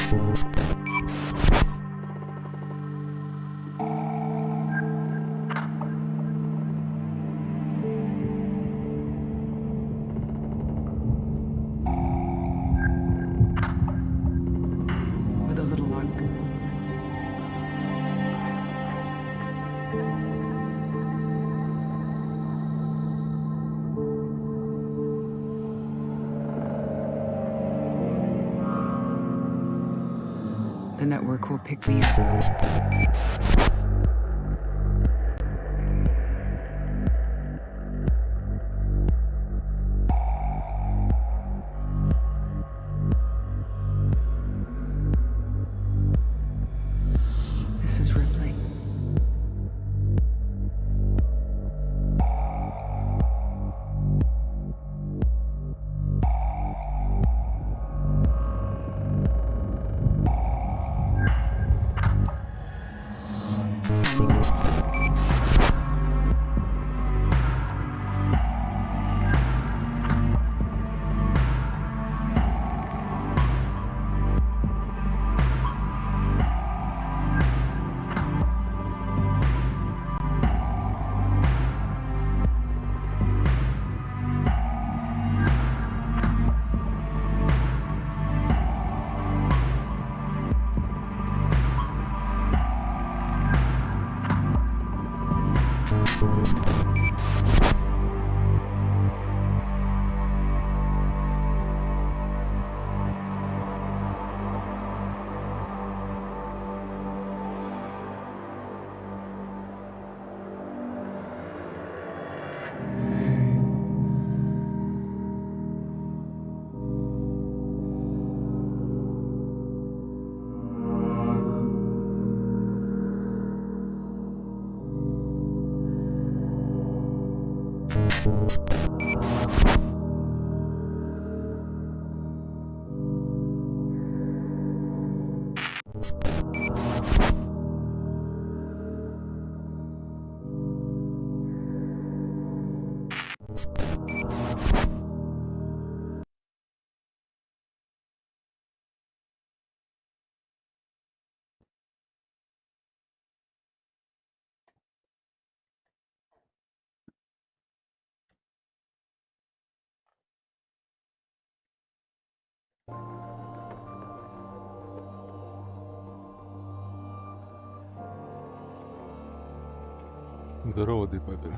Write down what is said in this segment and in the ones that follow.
With a little luck. The network will pick me up. This is Ripley. Sending it. Здорово, ты, папин.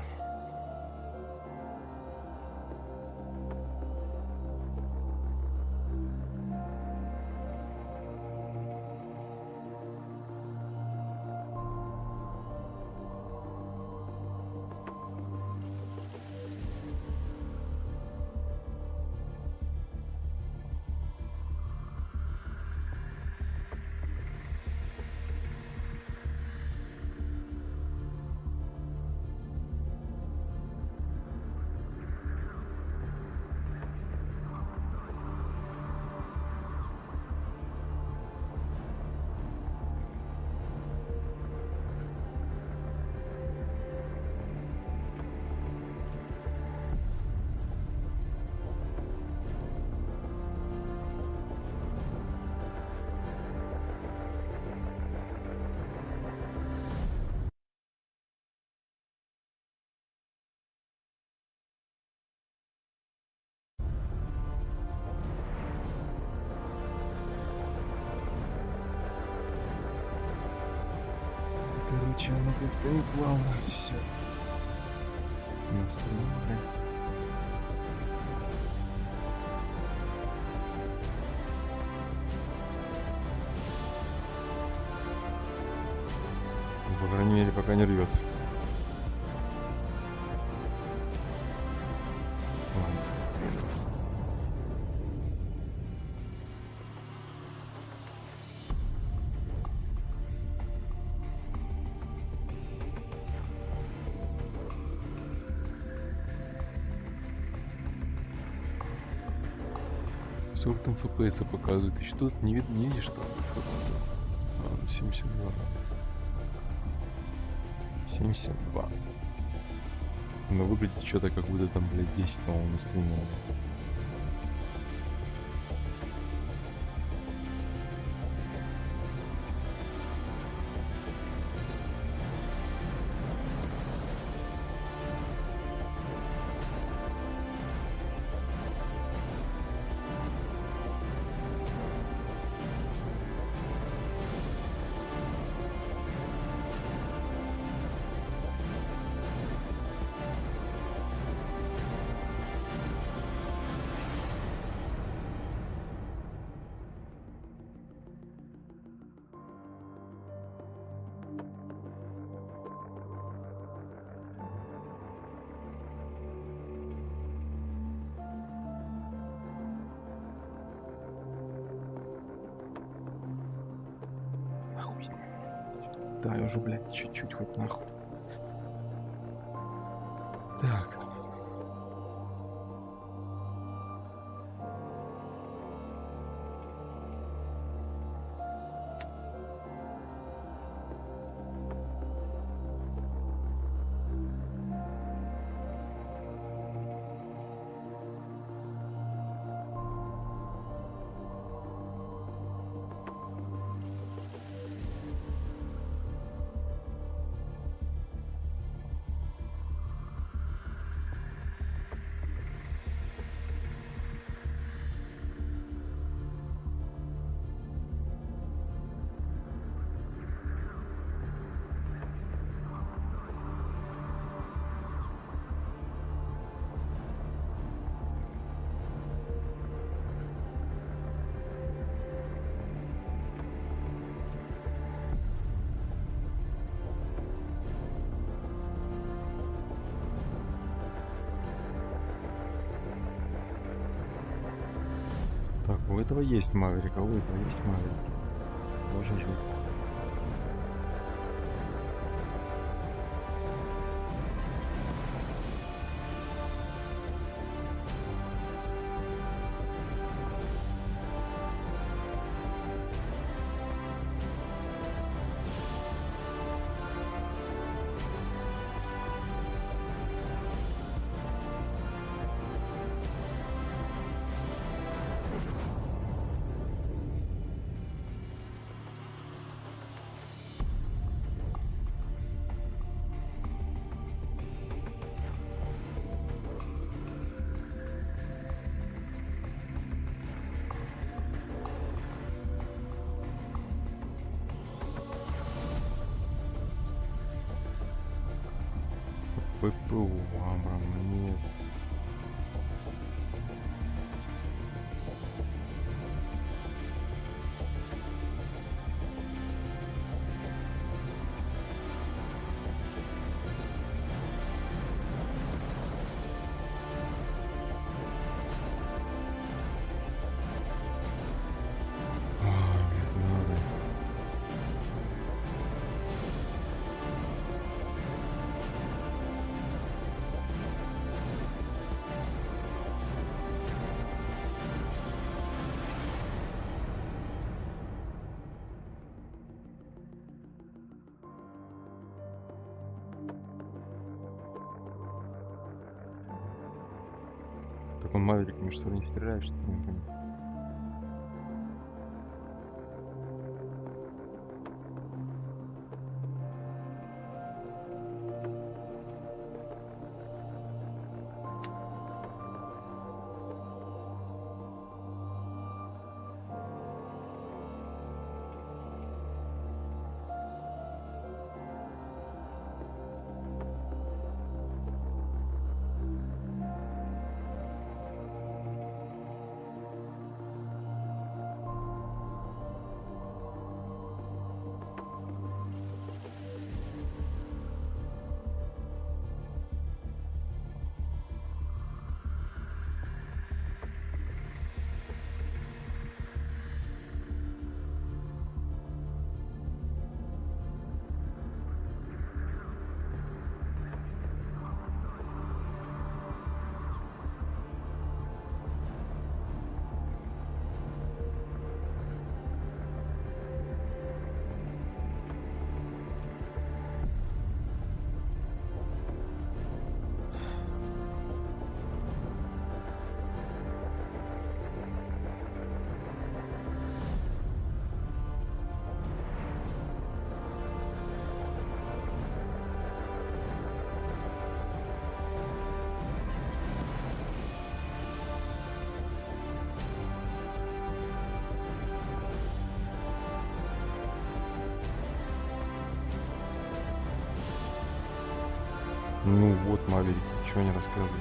Короче, оно как-то не плавно все настроено. По крайней мере, пока не рвет. Сколько там FPS показывает? Ты что тут не видишь, что ли? 72. 72. Но выглядит что-то как будто там, блядь, 10 нового настроения. Дай уже, блядь, чуть-чуть хоть нахуй. Так. Так, у этого есть Маверик, а у этого есть Маверик. Должен же быть. ВПУ, Амрам, нет. Нет, надо. Так он Мавериками что ли не стреляет, что ли, не понял. Ну вот, Маверик, чего не рассказывают?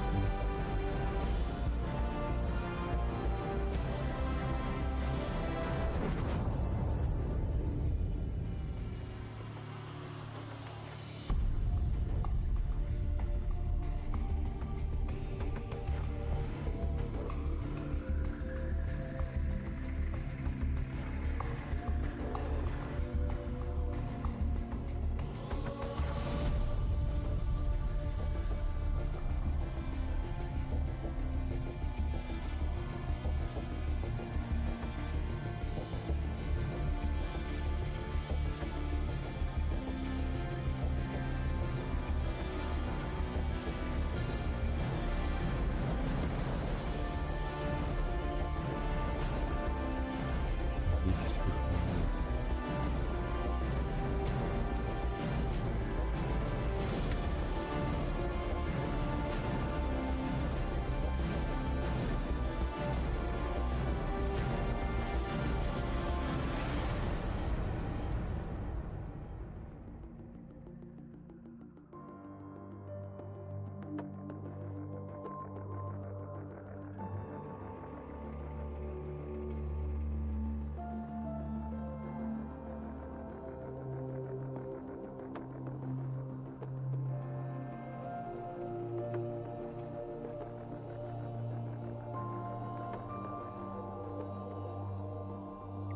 где здесь выход?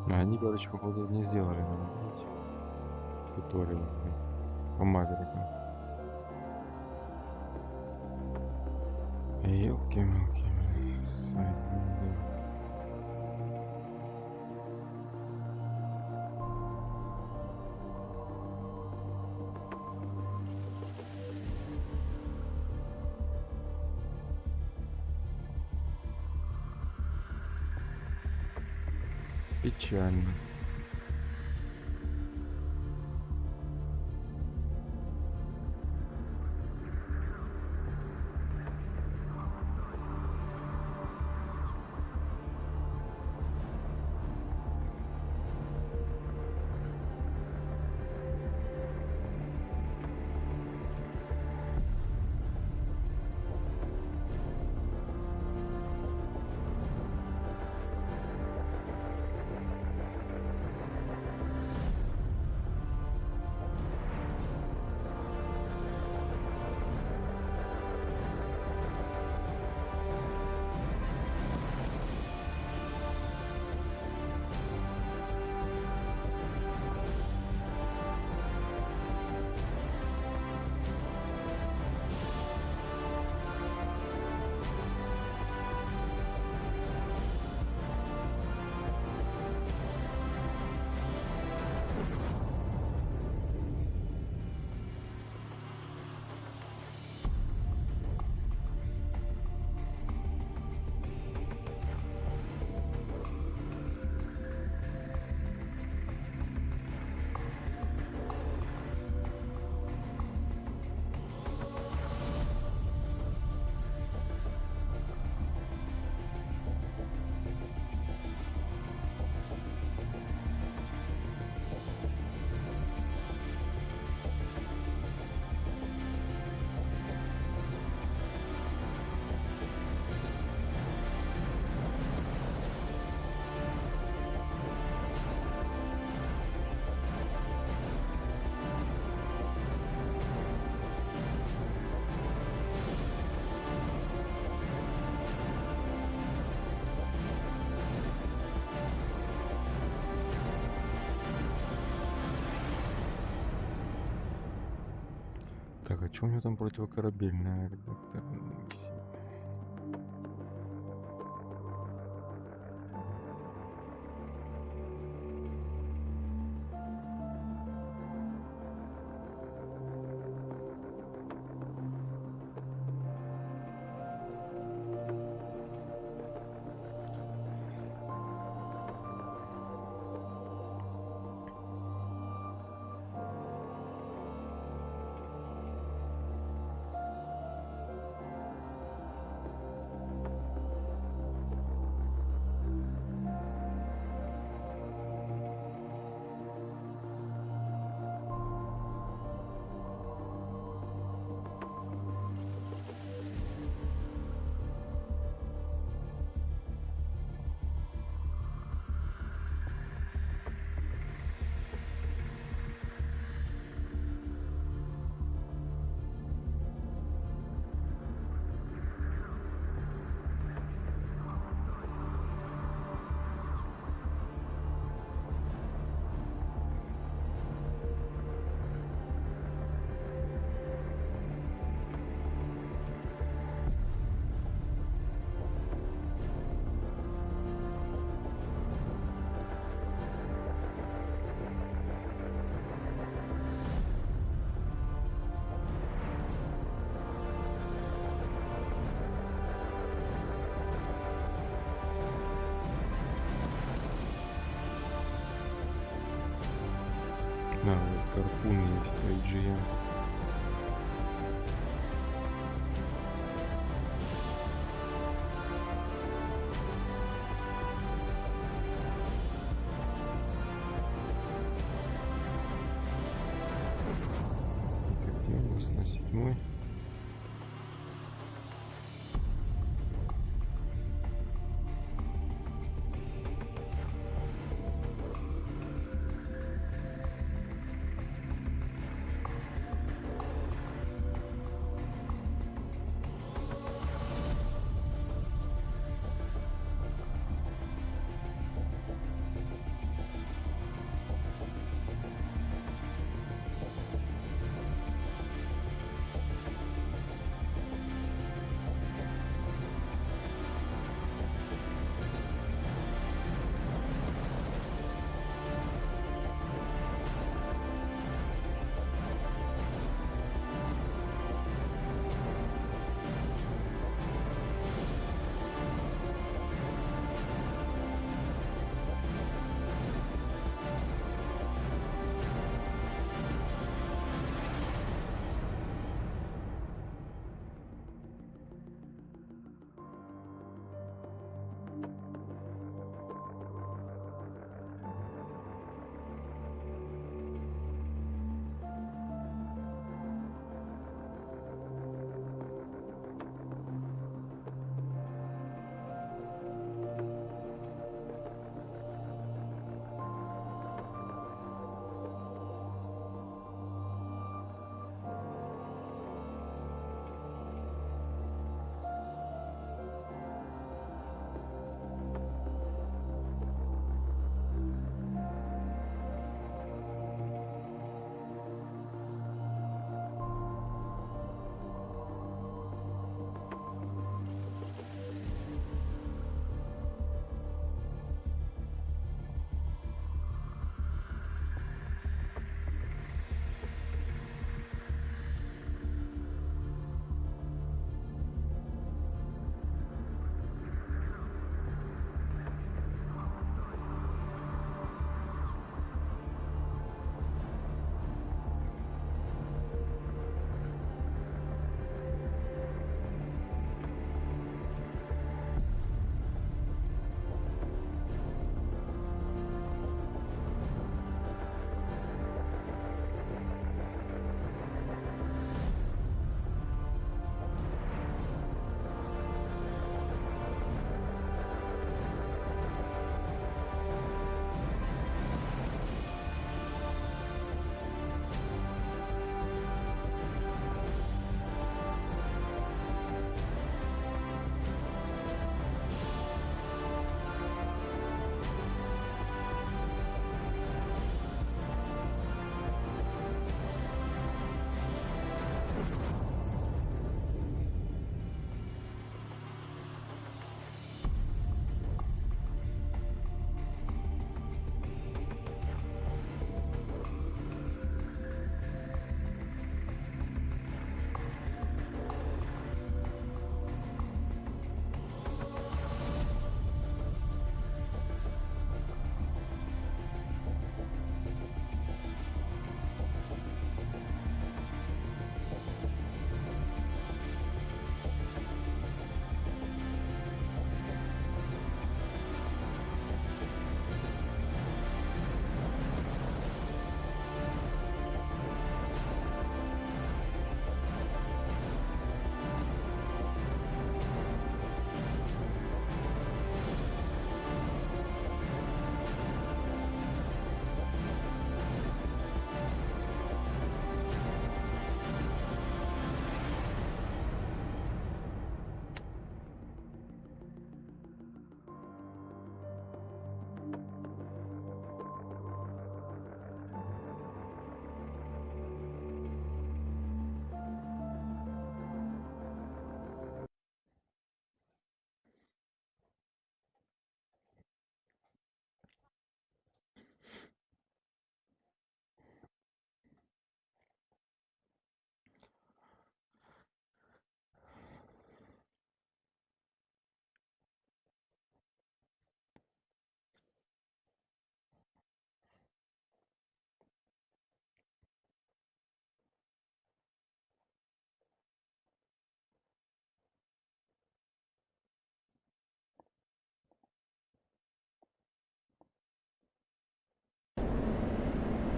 А они, короче, походу не сделали нам, видите, туториал по маверикам. Елки-мелки, сайт винды. Печально. Так, а что у него там противокорабельная редактор? Гарпун есть, IGM. Это где у нас на 7-й?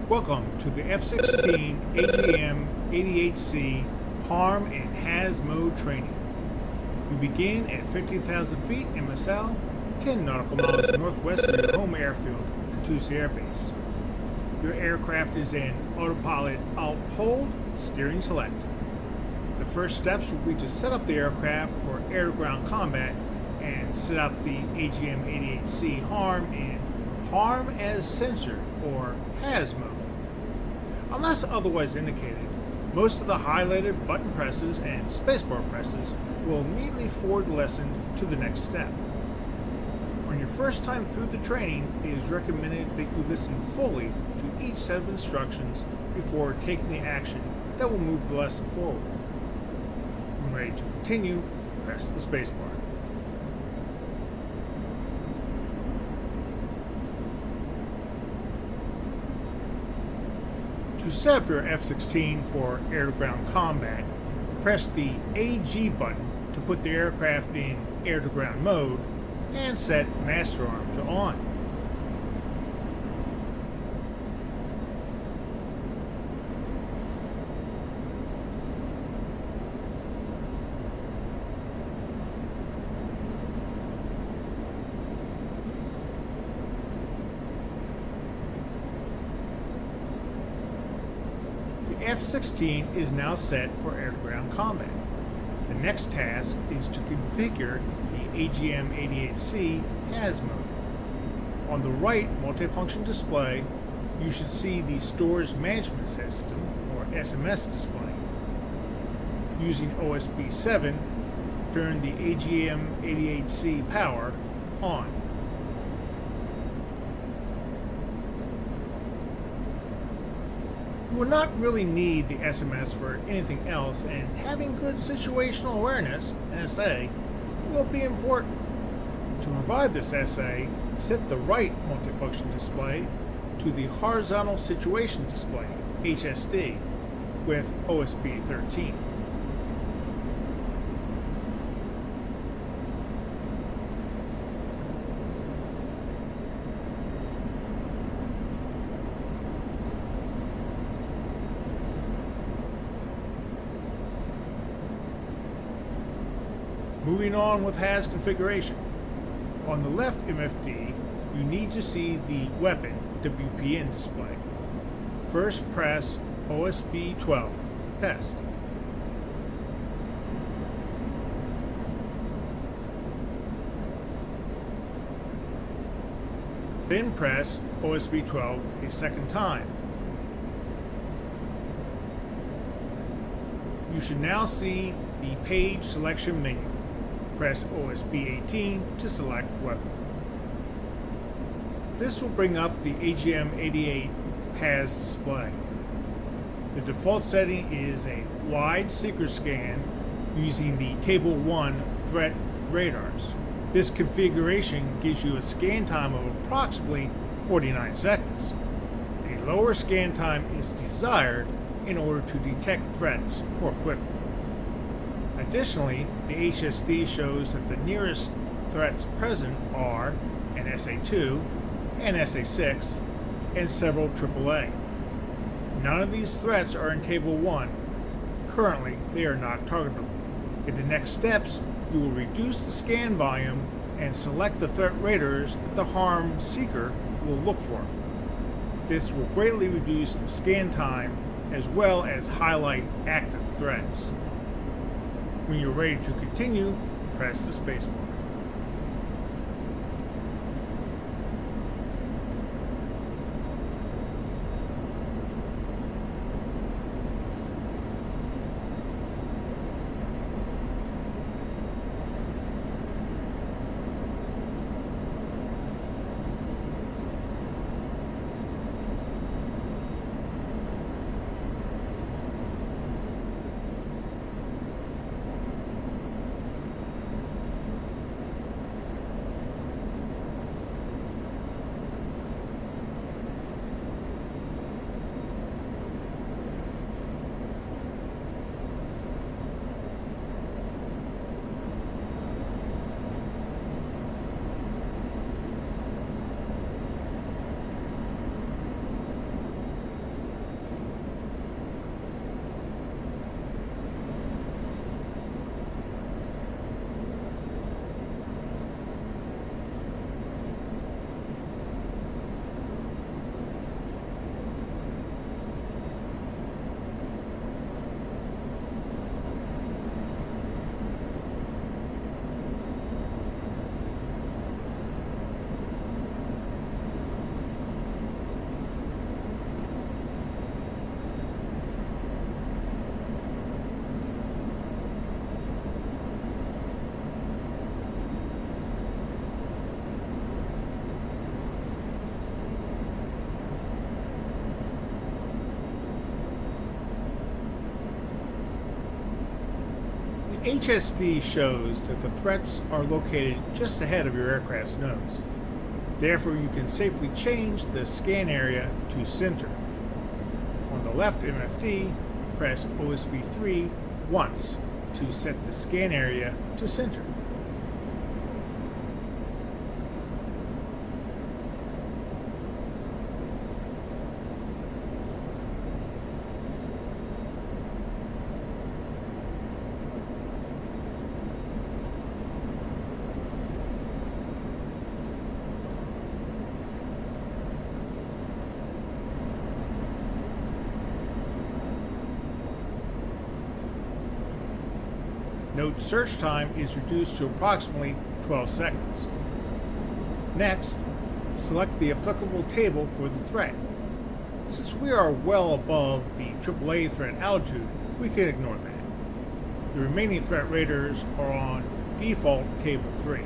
Welcome to the F-16 AGM-88C Harm and Has Mode training. You begin at 15,000 feet in Massal, 10 nautical miles northwest of your home airfield, Katusi Air Base. Your aircraft is in autopilot alt-hold, steering select. The first steps will be to set up the aircraft for air-to-ground combat and set up the AGM-88C Harm in Harm as Censored or Has mode. Unless otherwise indicated, most of the highlighted button presses and spacebar presses will immediately forward the lesson to the next step. On your first time through the training, it is recommended that you listen fully to each set of instructions before taking the action that will move the lesson forward. When ready to continue, press the spacebar. To set up your F-16 for air-to-ground combat, press the AG button to put the aircraft in air-to-ground mode and set master arm to on. The F-16 is now set for air-to-ground combat. The next task is to configure the AGM-88C Has mode. On the right multifunction display, you should see the Stores Management System, or SMS display. Using OSB 7, turn the AGM-88C power on. You will not really need the SMS for anything else, and having good situational awareness, SA, will be important. To provide this SA, set the right multifunction display to the Horizontal Situation Display, HSD, with OSB 13. Moving on with HAS configuration. On the left MFD, you need to see the weapon WPN display. First press OSB 12, test. Then press OSB 12 a second time. You should now see the page selection menu. Press OSB 18 to select weapon. This will bring up the AGM-88 HAS display. The default setting is a wide seeker scan using the Table 1 threat radars. This configuration gives you a scan time of approximately 49 seconds. A lower scan time is desired in order to detect threats more quickly. Additionally, the HSD shows that the nearest threats present are an SA-2, an SA-6, and several AAA. None of these threats are in Table 1. Currently, they are not targetable. In the next steps, you will reduce the scan volume and select the threat radars that the Harm Seeker will look for. This will greatly reduce the scan time as well as highlight active threats. When you're ready to continue, press the spacebar. HSD shows that the threats are located just ahead of your aircraft's nose. Therefore, you can safely change the scan area to center. On the left MFD, press OSB 3 once to set the scan area to center. Note search time is reduced to approximately 12 seconds. Next, select the applicable table for the threat. Since we are well above the AAA threat altitude, we can ignore that. The remaining threat radars are on default table 3.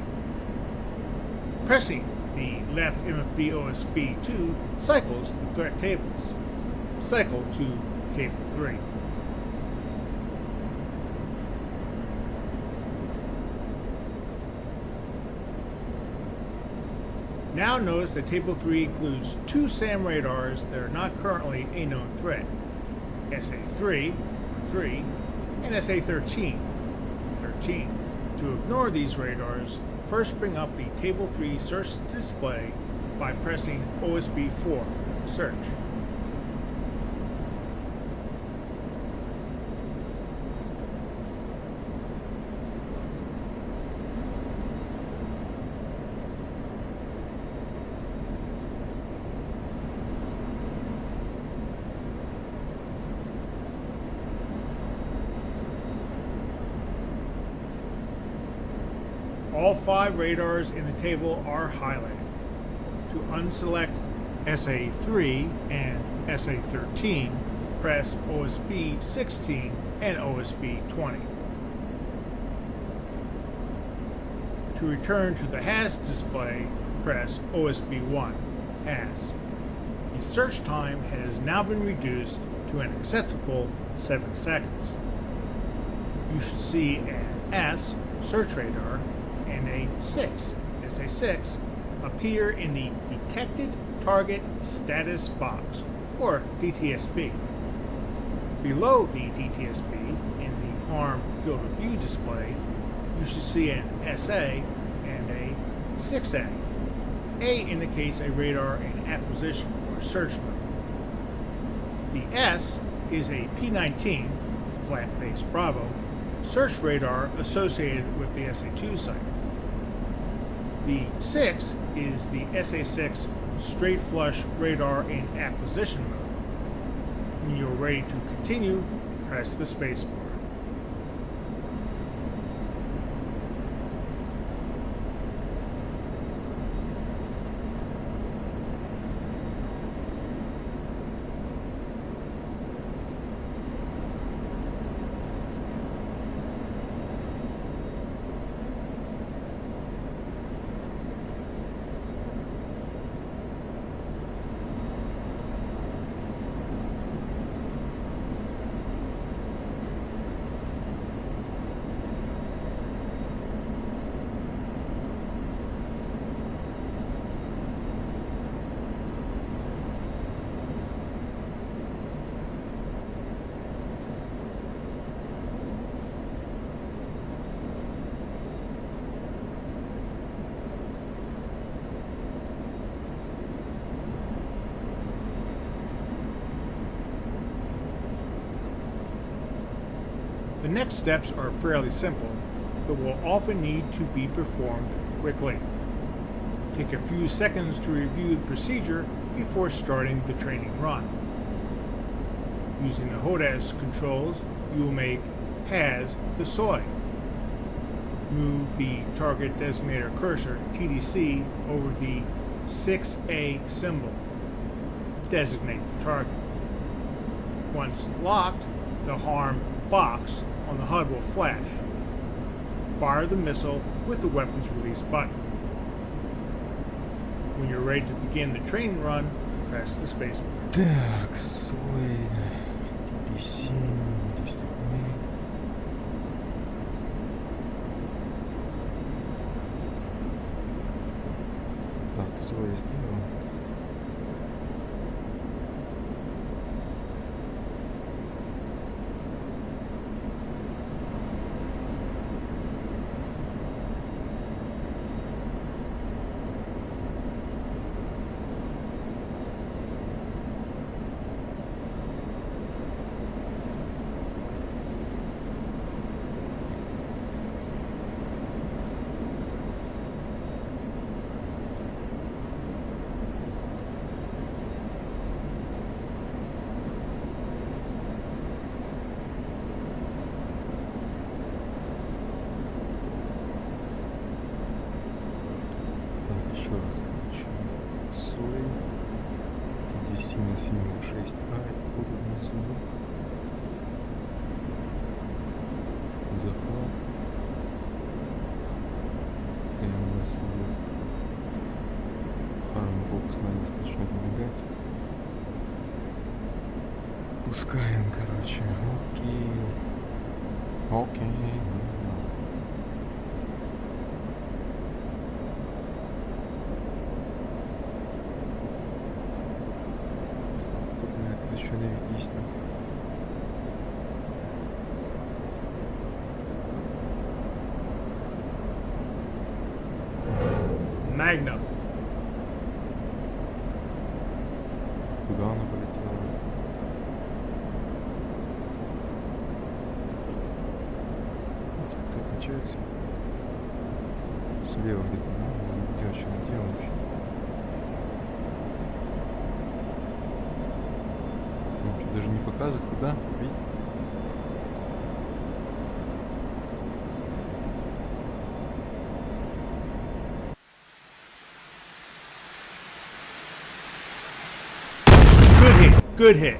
Pressing the left MFB OSB 2 cycles the threat tables. Cycle to table 3. Now notice that Table 3 includes 2 SAM radars that are not currently a known threat, SA-3, or 3, and SA-13, 13. To ignore these radars, first bring up the Table 3 search display by pressing OSB 4, search. All 5 radars in the table are highlighted. To unselect SA-3 and SA-13, press OSB 16 and OSB 20. To return to the HAZ display, press OSB 1, HAZ. The search time has now been reduced to an acceptable 7 seconds. You should see an S, search radar, and a 6, SA-6, appear in the Detected Target Status Box, or DTSB. Below the DTSB, in the Harm Field of View display, you should see an SA and a 6A. A indicates a radar in acquisition or search mode. The S is a P-19, flat-face Bravo, search radar associated with the SA-2 site. The 6 is the SA-6 straight flush radar in acquisition mode. When you're ready to continue, press the space bar. The next steps are fairly simple, but will often need to be performed quickly. Take a few seconds to review the procedure before starting the training run. Using the HODAS controls, you will make HAZ the SOI. Move the Target Designator Cursor, TDC, over the 6A symbol. Designate the target. Once locked, the Harm box on the HUD will flash. Fire the missile with the weapons release button. When you're ready to begin the training run, press the space bar. Так, свой DCS, Так, свой сделал. Еще раз включу. Сой. DC на 7.6. Это код внизу. Захват. ТМС. Хармбокс на начнет мигать. Пускаем, короче. Окей. Окей. Еще не видись, Magnum. Куда она полетела? Вот это отличается. Слева где-то, да? Где вообще дело вообще? Он что, даже не показывает, куда? Видите? Good hit. Good hit.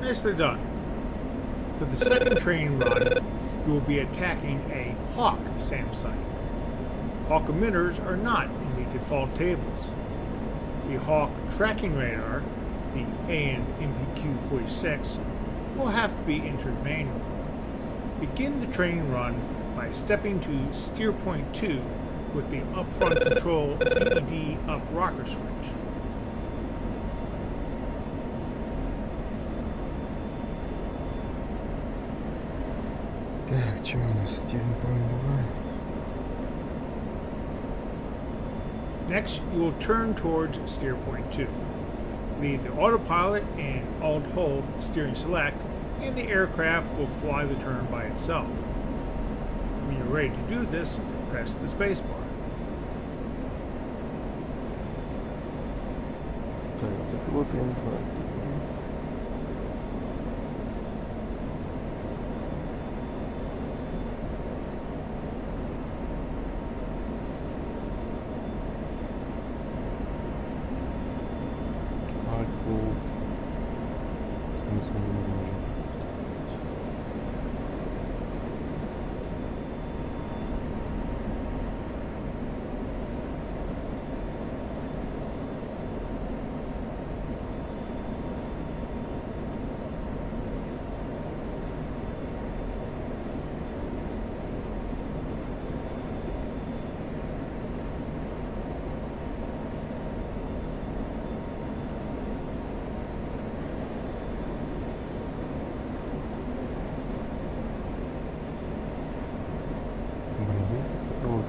Nicely done. For the second training run, you will be attacking a Hawk SAM site. Hawk emitters are not in the default tables. The Hawk tracking radar, the AN-MPQ-46, will have to be entered manually. Begin the training run by stepping to steer point 2 with the upfront control LED up rocker switch. Так, что у нас стиль бомба? Next, you will turn towards steer point 2. Leave the autopilot and alt-hold steering select, and the aircraft will fly the turn by itself. When you're ready to do this, press the spacebar. Так, автопилот я не знаю. Альт-холд. Смысл не нужен. Блин, автопилот.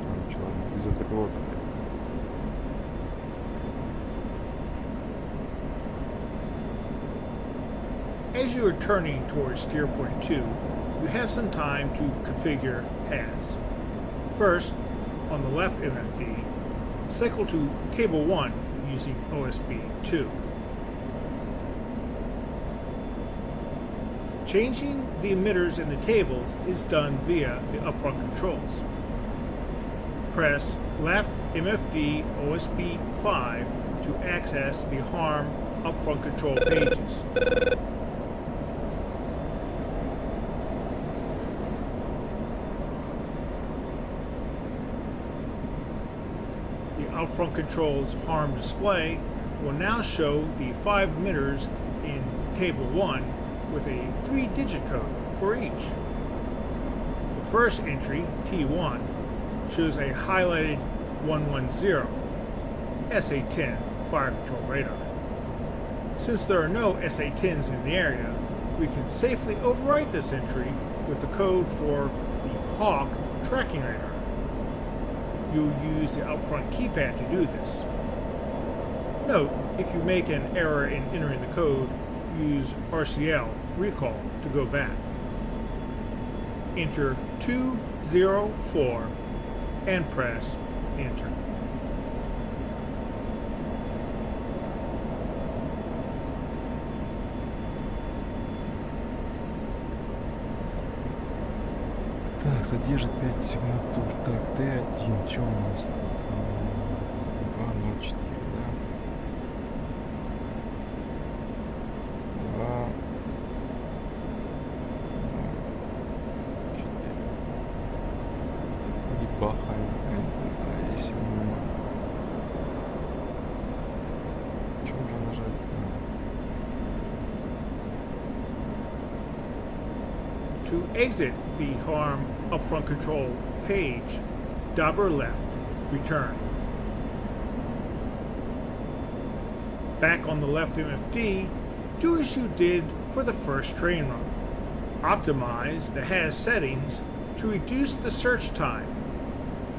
Короче, ладно, без автопилота. As you are turning towards steer point 2, you have some time to configure HAS. First, on the left MFD, cycle to table 1 using OSB 2. Changing the emitters in the tables is done via the upfront controls. Press left MFD OSB 5 to access the HARM upfront control pages. Upfront Control's harm display will now show the 5 emitters in Table 1 with a 3-digit code for each. The first entry, T1, shows a highlighted 110 SA-10 fire control radar. Since there are no SA-10s in the area, we can safely overwrite this entry with the code for the Hawk tracking radar. You'll use the upfront keypad to do this. Note, if you make an error in entering the code, use RCL recall to go back. Enter 204 and press enter. Так, содержит 5 сигнатур. Так, Т1, что у нас тут? 204, да? 2, 4. И бахаем это, если мы... Чем же нажать? To exit the harm upfront control page, double left, return. Back on the left MFD, do as you did for the first train run. Optimize the HAZ settings to reduce the search time.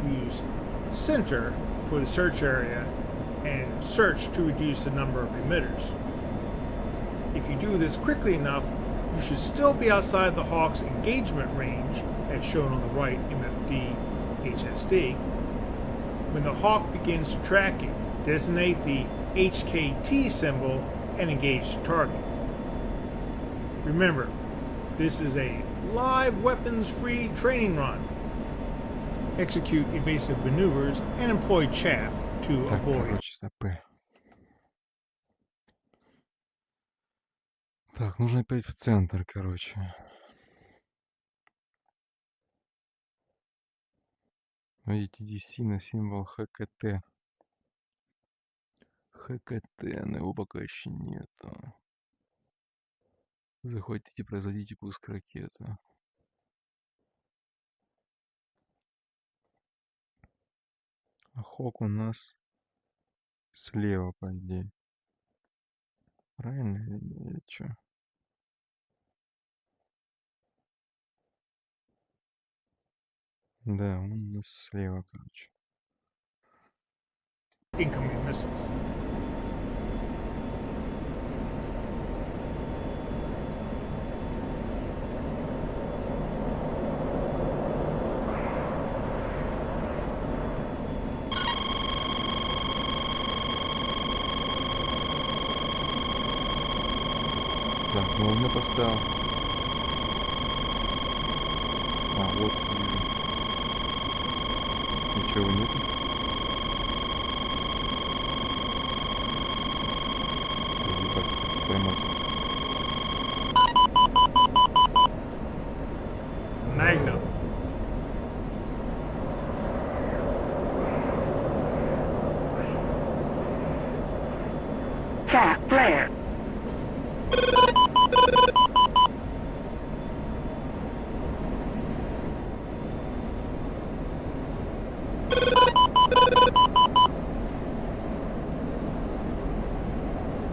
Use center for the search area and search to reduce the number of emitters. If you do this quickly enough, you should still be outside the Hawk's engagement range, as shown on the right MFD HSD. When the Hawk begins tracking, designate the HKT symbol and engage the target. Remember, this is a live weapons-free training run. Execute evasive maneuvers and employ chaff to Так, avoid. короче, стопы. Так, нужно опять в центр, короче. Видите, DC на символ ХКТ. ХКТ, но его пока еще нету. Захватите, производите пуск ракеты. А Хок у нас слева, по идее. Правильно или что? Да, он у нас слева, короче. Incoming missiles. Так, ну он меня поставил. А, вот, вижу. Ничего нету. Ебать, как поймать. Magnum. Chaff flare.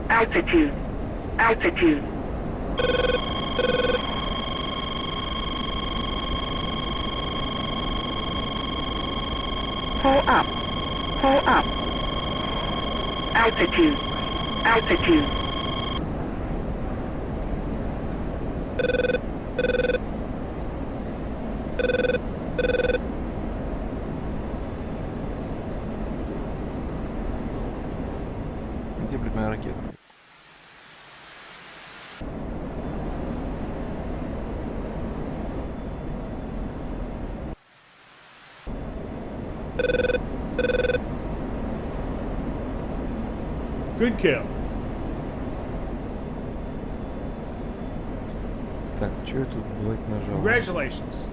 Altitude. Altitude. Pull up. Pull up. Altitude. Altitude. Где, блядь, моя ракета? Good kill. Так, что я тут, блядь, нажал? Congratulations.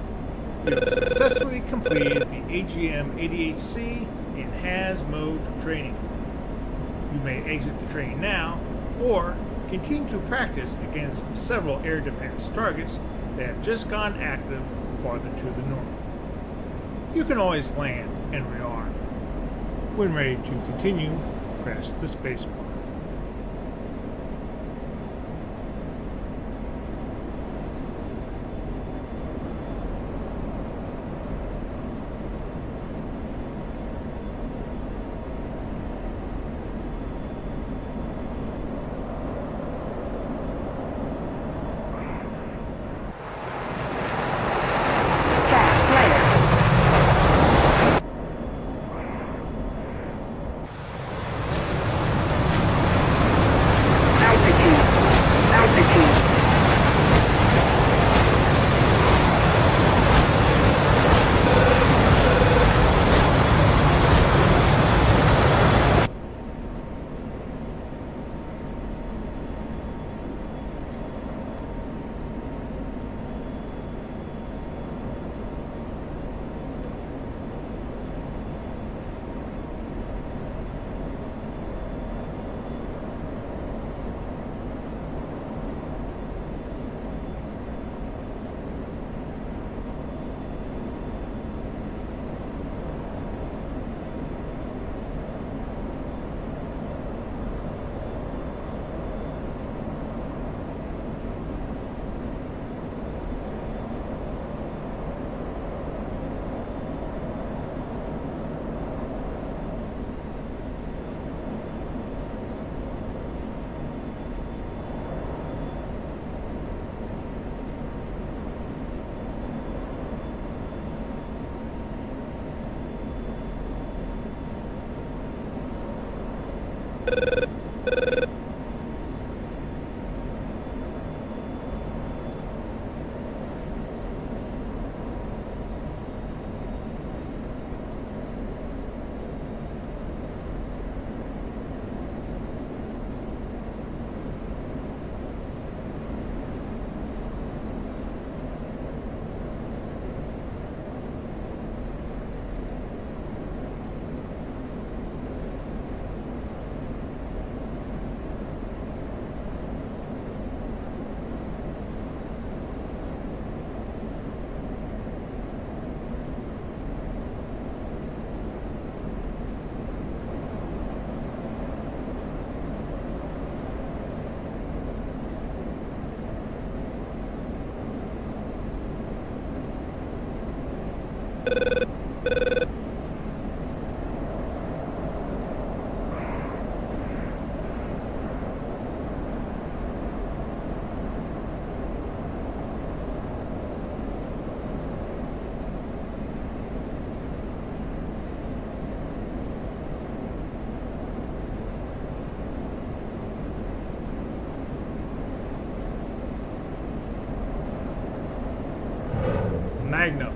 You have successfully completed the AGM-88C in has mode training. You may exit the train now, or continue to practice against several air defense targets that have just gone active farther to the north. You can always land and rearm. When ready to continue, press the spacebar. Magnum.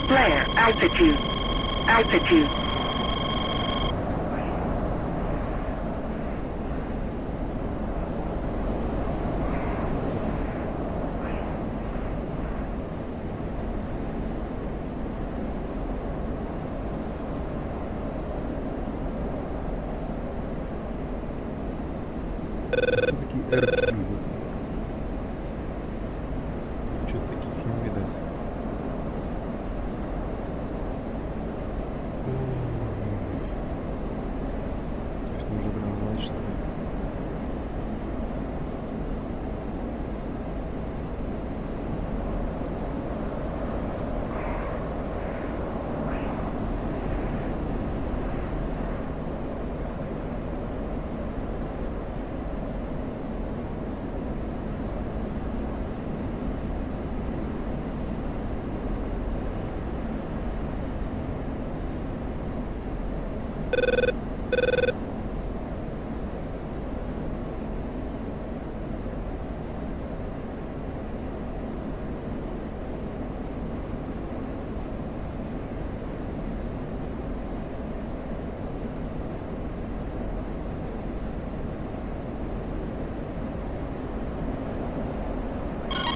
Flare. Altitude. Altitude. Кто такие RQ? Что-то таких не видать. То есть нужно прям знать, что ли?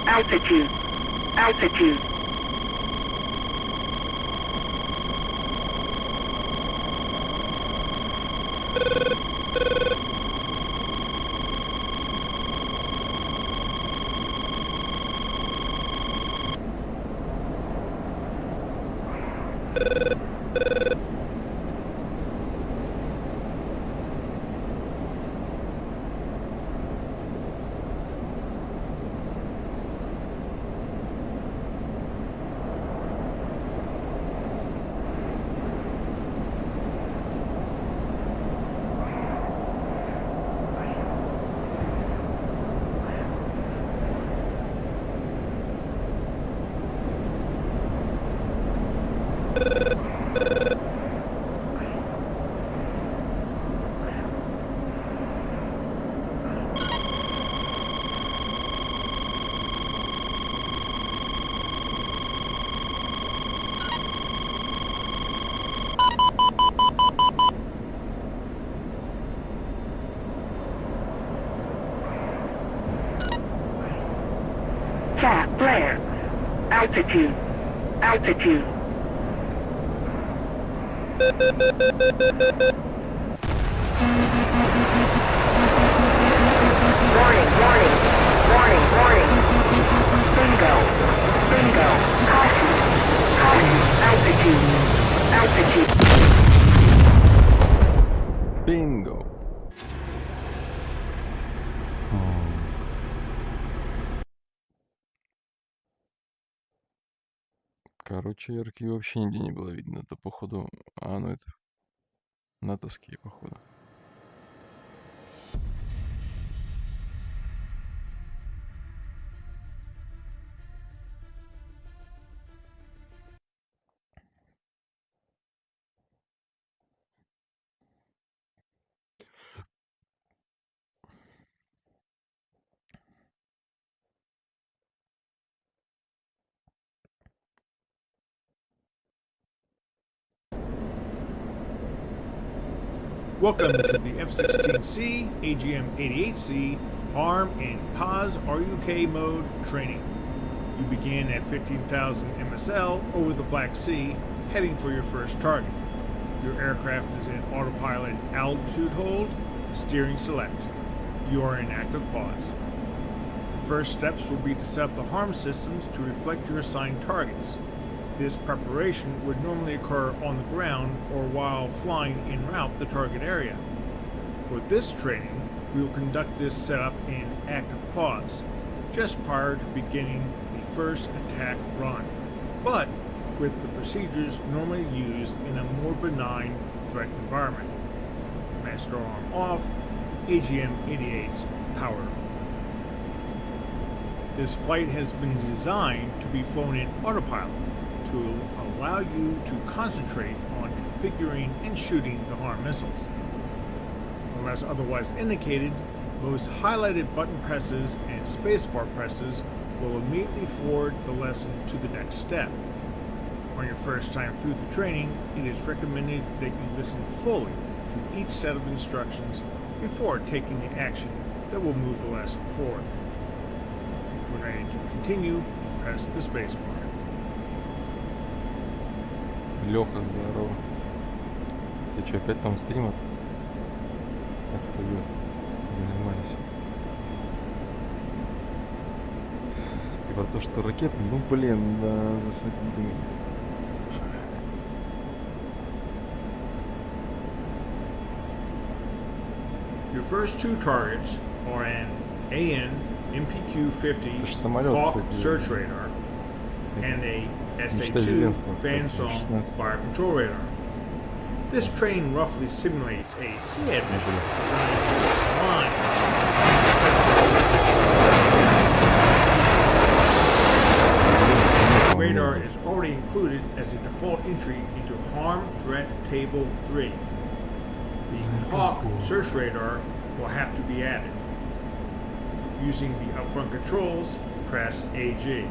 Altitude. Altitude. Cat. Flare. Altitude. Altitude. Warning, warning, warning, warning. Bingo, bingo. Caution, caution. Altitude, altitude. Bingo! Короче, RQ вообще нигде не было видно. Это походу... А, ну это... натовские, походу. Welcome to the F-16C AGM-88C Harm and PAS RUK mode training. You begin at 15,000 MSL over the Black Sea, heading for your first target. Your aircraft is in autopilot altitude hold, steering select. You are in active pause. The first steps will be to set up the harm systems to reflect your assigned targets. This preparation would normally occur on the ground or while flying en route the target area. For this training, we will conduct this setup in active pause, just prior to beginning the first attack run, but with the procedures normally used in a more benign threat environment. Master arm off, AGM-88's power off. This flight has been designed to be flown in autopilot, to allow you to concentrate on configuring and shooting the harm missiles. Unless otherwise indicated, most highlighted button presses and spacebar presses will immediately forward the lesson to the next step. On your first time through the training, it is recommended that you listen fully to each set of instructions before taking the action that will move the lesson forward. When ready to continue, press the spacebar. Леха, здорово. Ты что, опять там стример? Отстает. Не нормально все. Типа то, что ракет, ну блин, да, засадили меня. Your first two targets are an AN MPQ-50 Это ж самолет, Hawk кстати. search radar and a Мечта SA-2 Зеленского, кстати, Bandsaw 16. fire control radar. This training roughly simulates a SEAD mission designed to align. Radar is already included as a default entry into Harm Threat Table 3. The Hawk search radar will have to be added. Using the upfront controls, press AG.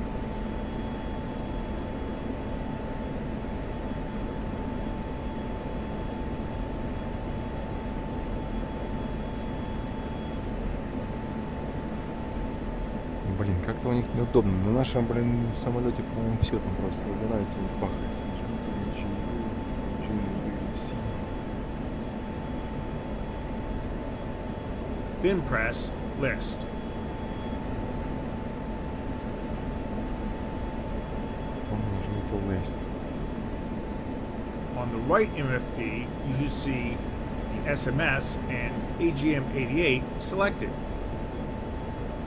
Блин, как-то у них неудобно. На нашем, блин, самолете, по-моему, все там просто выбирается и бахается. Then press List. По-моему, нажмите List. On the right MFD, you should see the SMS and AGM-88 selected.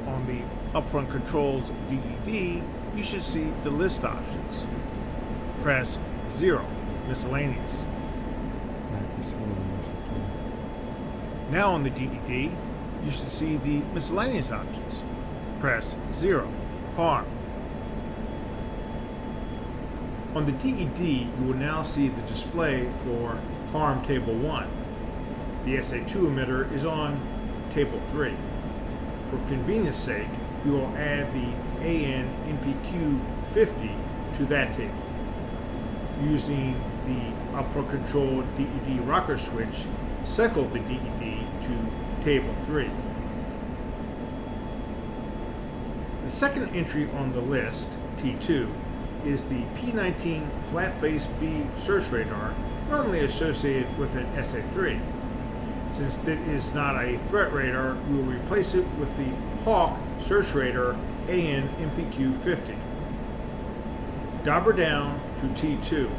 On the upfront controls DED, you should see the list options. Press 0, miscellaneous. Now on the DED, you should see the miscellaneous options. Press 0, harm. On the DED, you will now see the display for harm table 1. The SA2 emitter is on table 3. For convenience sake, we will add the AN MPQ 50 to that table. Using the upfront control DED rocker switch, cycle the DED to table 3. The second entry on the list, T2, is the P-19 flat-face B search radar, normally associated with an SA-3. Since it is not a threat radar, we will replace it with the Hawk search radar AN MPQ 50. Dobber down to T2.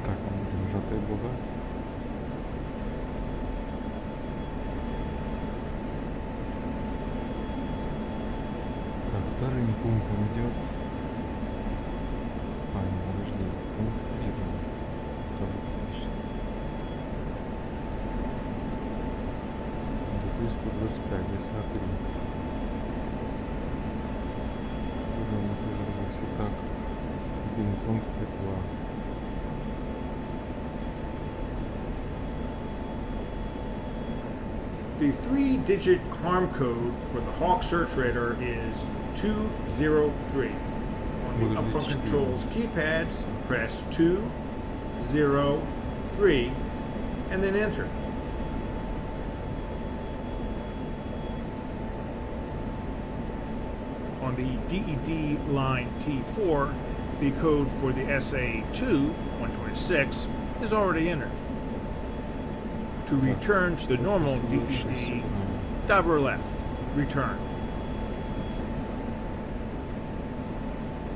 Так, он нажатый был, да? Так, вторым пунктом идет. А, не, подожди. Пункт 3. Таблица дальше. До 325, 10. Куда мы тоже вернулись? Итак, один пункт этого. The 3-digit harm code for the Hawk search radar is 203. On the upfront controls keypad, press 2, 0, 3, and then enter. On the DED line T4, the code for the SA2 126 is already entered. To return to the normal DED, dobber left, return.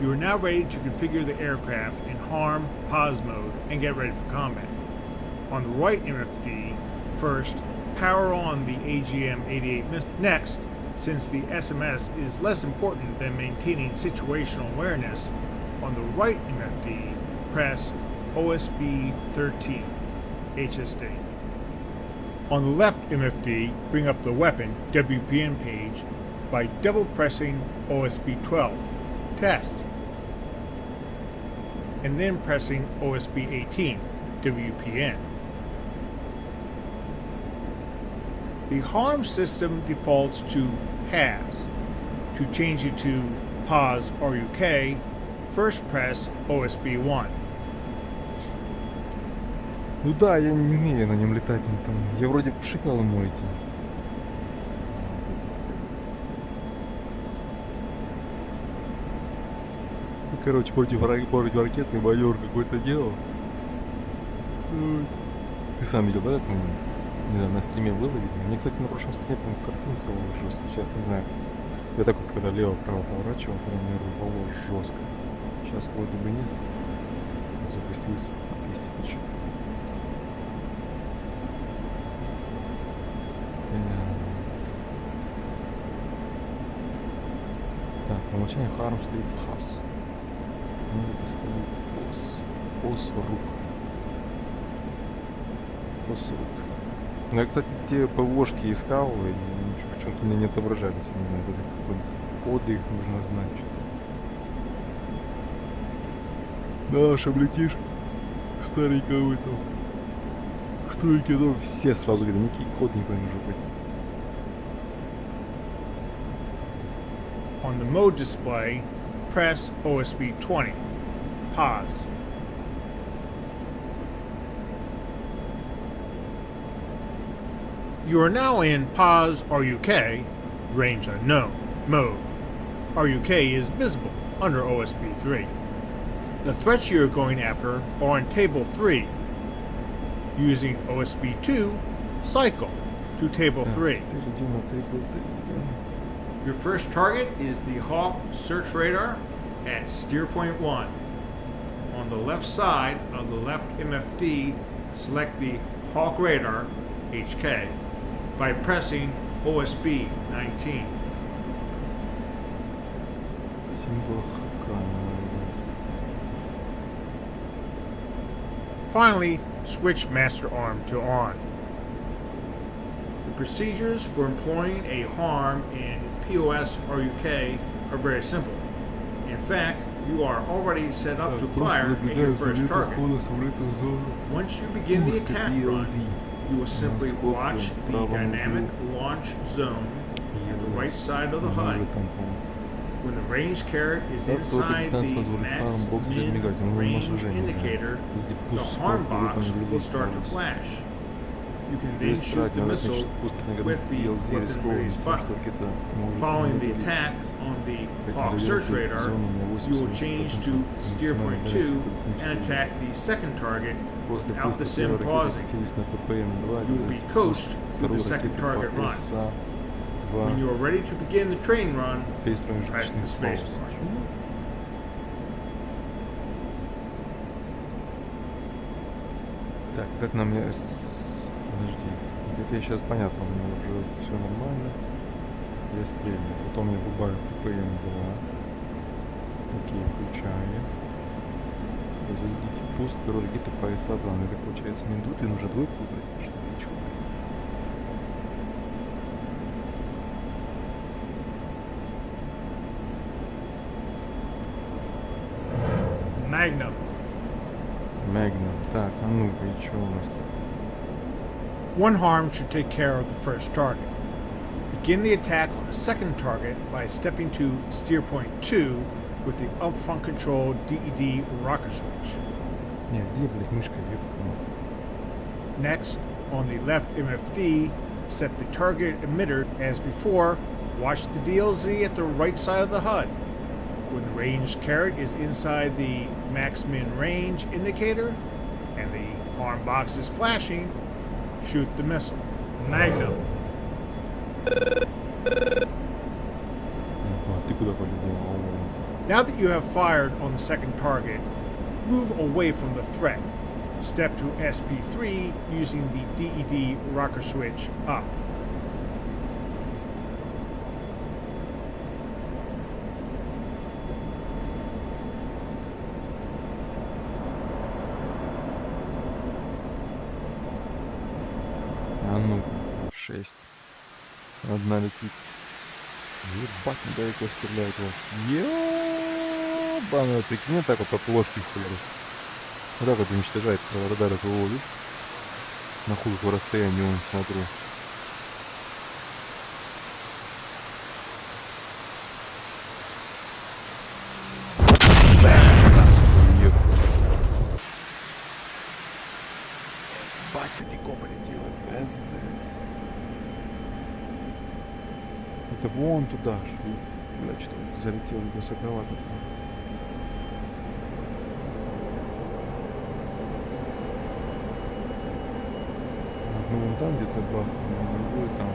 You are now ready to configure the aircraft in harm pause mode and get ready for combat. On the right MFD, first, power on the AGM-88 missile. Next, since the SMS is less important than maintaining situational awareness, on the right MFD, press OSB-13, HSD. On the left MFD, bring up the weapon WPN page by double pressing OSB-12, test, and then pressing OSB-18, WPN. The harm system defaults to HAS. To change it to pause RUK, first press OSB 1. Ну да, я не умею на нем летать. Ну, там, я вроде пшикал ему эти. Ну, короче, против ракетный маневр какой-то делал. Ну, ты сам видел, да, по-моему? Не знаю, на стриме было видно. Мне, кстати, на прошлом стриме, по-моему, картинка рвала жестко. Сейчас не знаю. Я так вот, когда лево-право поворачивал, прям мне рвало жестко. Сейчас вроде бы нет. Запустился там 200 тысяч. Так, умолчание Харм стоит в хас. Надо поставить босс рук. Босс рук. Ну, я, кстати, те ПВОшки искал, и почему-то мне не отображались. Не знаю, коды их нужно знать что-то. Да, аж облетишь. Старенького вы там. Что и кидал, все сразу видно, никакие код никто не нужен быть. On the mode display, press OSB 20. Pause. You are now in pause RUK, range unknown, mode. RUK is visible under OSB 3. The threats you are going after are on table 3. Using OSB 2, cycle to table 3. Your first target is the Hawk search radar at steer point 1. On the left side of the left MFD, select the Hawk radar, HK, by pressing OSB 19. Finally, switch master arm to on. The procedures for employing a harm in POS RUK are very simple. In fact, you are already set up to fire at your first target. Once you begin the attack run, you will simply watch the dynamic launch zone at the right side of the HUD. When the range carrot is inside the max mid-range indicator, the harm box will start to flash. You can then shoot the missile with the weapon release button. Following the attack on the Hawk search radar, you will change to steer point 2 and attack the second target without the sim pausing. You will be coached through the second target run. When you are ready to begin the train run, press the space bar. Так, как нам... Подожди. Где-то я сейчас понятно, у меня уже все нормально. Я стрельну. Потом я врубаю ППМ-2. Окей, включаю. Производите пуск второй ракеты по ИСа-2. Ну это получается не идут, и нужно двойку выбрать. Что ли, чё? Magnum. Magnum. Так, а ну-ка, и что у нас тут? One harm should take care of the first target. Begin the attack on the second target by stepping to steer point 2 with the upfront control DED rocker switch. Не, где, блядь, мышка, ёпта. Next, on the left MFD, set the target emitter as before. Watch the DLZ at the right side of the HUD. When the range carrot is inside the max min range indicator and the harm box is flashing, shoot the missile. Magnum. Ты куда полетел? Now that you have fired on the second target, move away from the threat. Step to SP3 using the DED rocker switch up. А ну-ка, в 6. Одна летит. Ебать, недалеко стреляет вас. Ебаный, прикинь, так вот по плошке ходит. Вот так вот уничтожает радар этого видишь? На худых расстоянии он смотрю. Это вон туда ж. Бля, что-то залетел высоковато. Ну вон там где-то бахнул, другой там.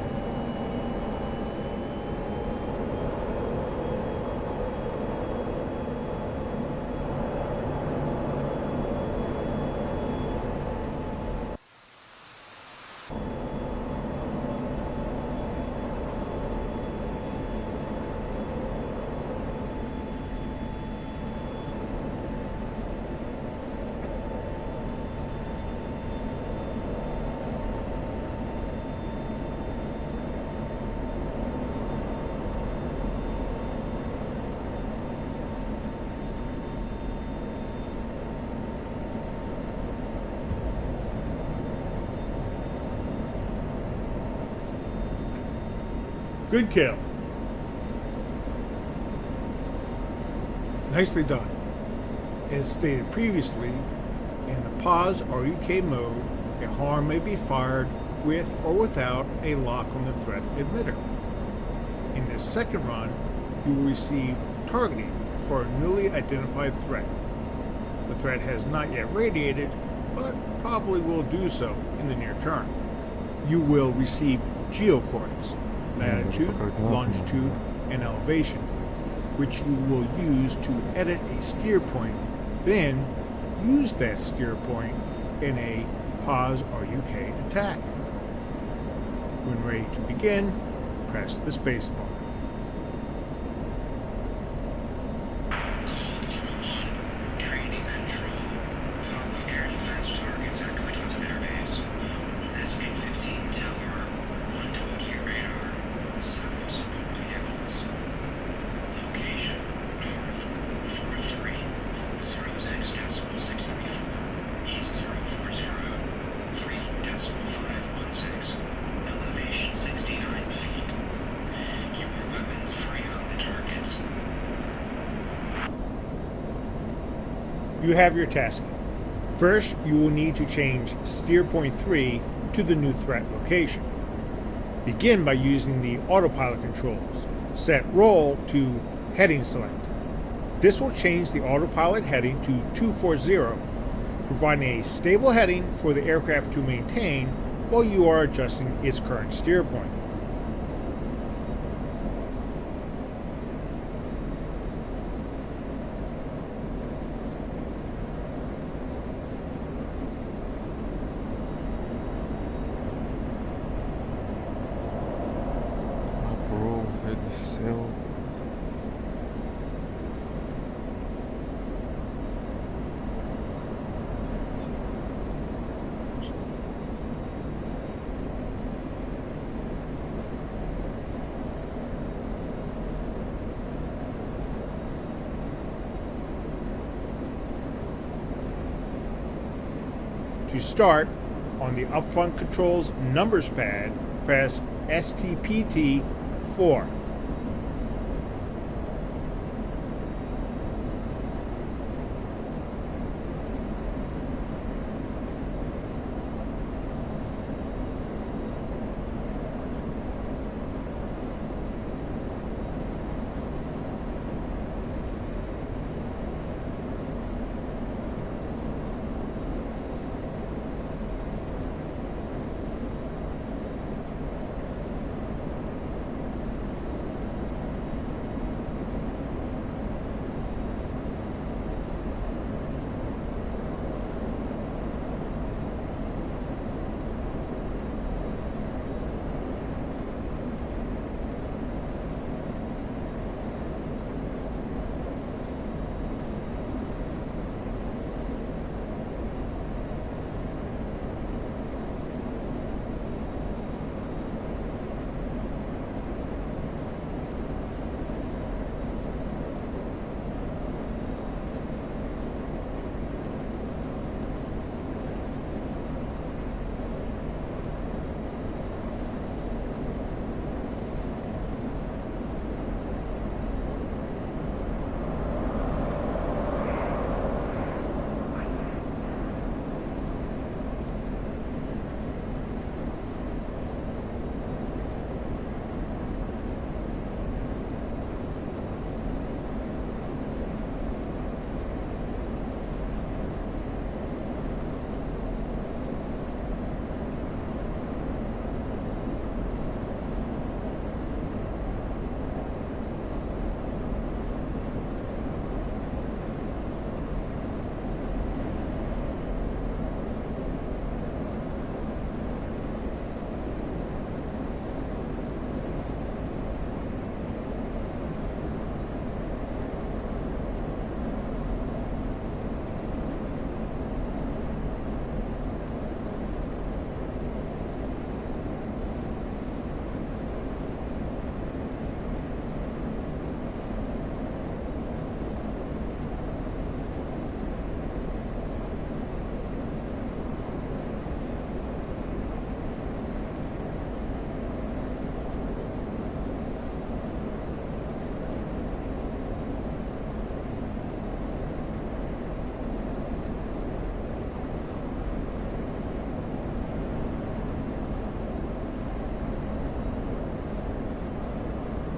Good kill. Nicely done. As stated previously, in the pause or UK mode, a horn may be fired with or without a lock on the threat emitter. In this second run, you will receive targeting for a newly identified threat. The threat has not yet radiated, but probably will do so in the near term. You will receive geocoordinates, latitude, longitude, and elevation, which you will use to edit a steer point, then use that steer point in a pause or UK attack. When ready to begin, press the space bar. You have your task. First, you will need to change steer point 3 to the new threat location. Begin by using the autopilot controls. Set roll to heading select. This will change the autopilot heading to 240, providing a stable heading for the aircraft to maintain while you are adjusting its current steer point. To start, on the upfront controls numbers pad, press STPT 4.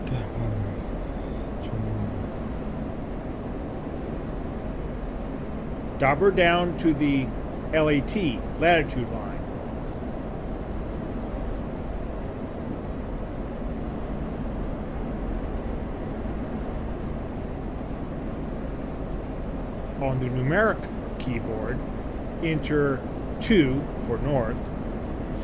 Так, ладно. Чё мне надо? Dobber down to the LAT, latitude line. On the numeric keyboard, enter 2 for north,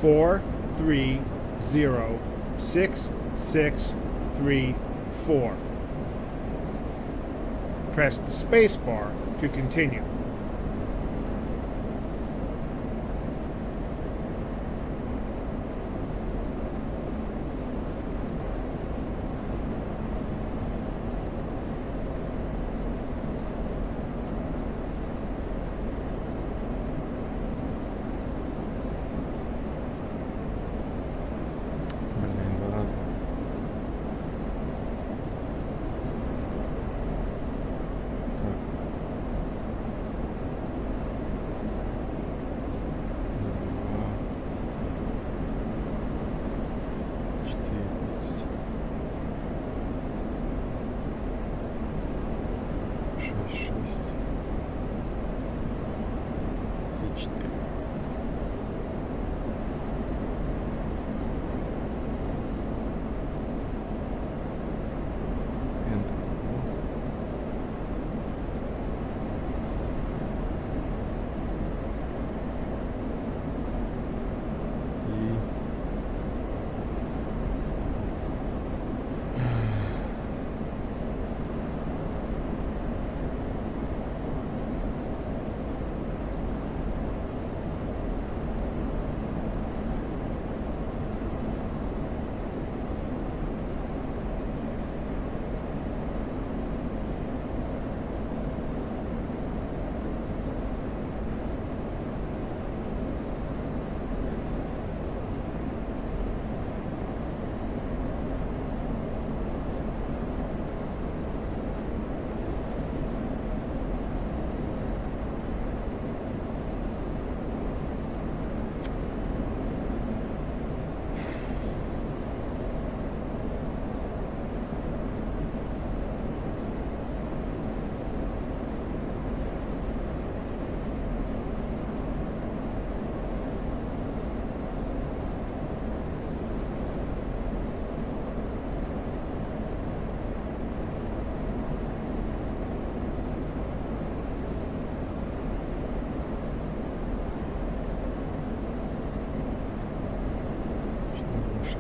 4306634. Press the space bar to continue. Блин, 2 раза. Так. 2, 14, 6, 3, 4. Enter. И... Что было 6.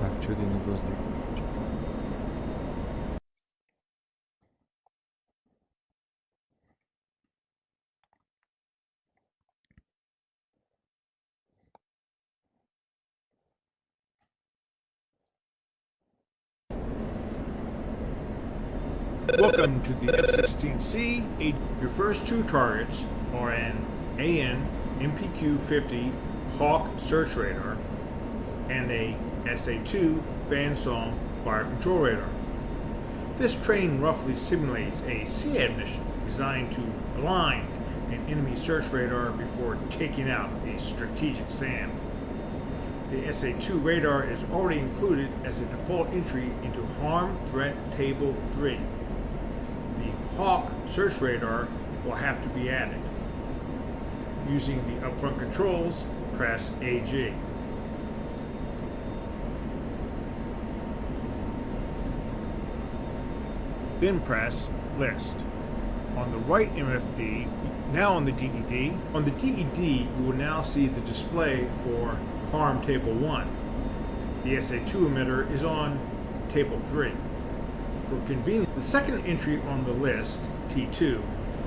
Так, что-то я не то сделал. Welcome to the F-16C. Your first 2 targets are an AN MPQ-50 Hawk search radar and a SA-2 Fansong fire control radar. This training roughly simulates a SEAD mission designed to blind an enemy search radar before taking out a strategic SAM. The SA-2 radar is already included as a default entry into Harm Threat Table 3. The Hawk search radar will have to be added. Using the upfront controls, press AG. Then press List. On the right MFD, now on the DED. On the DED, you will now see the display for Harm Table 1. The SA2 emitter is on Table 3. For convenience, the second entry on the list, T2,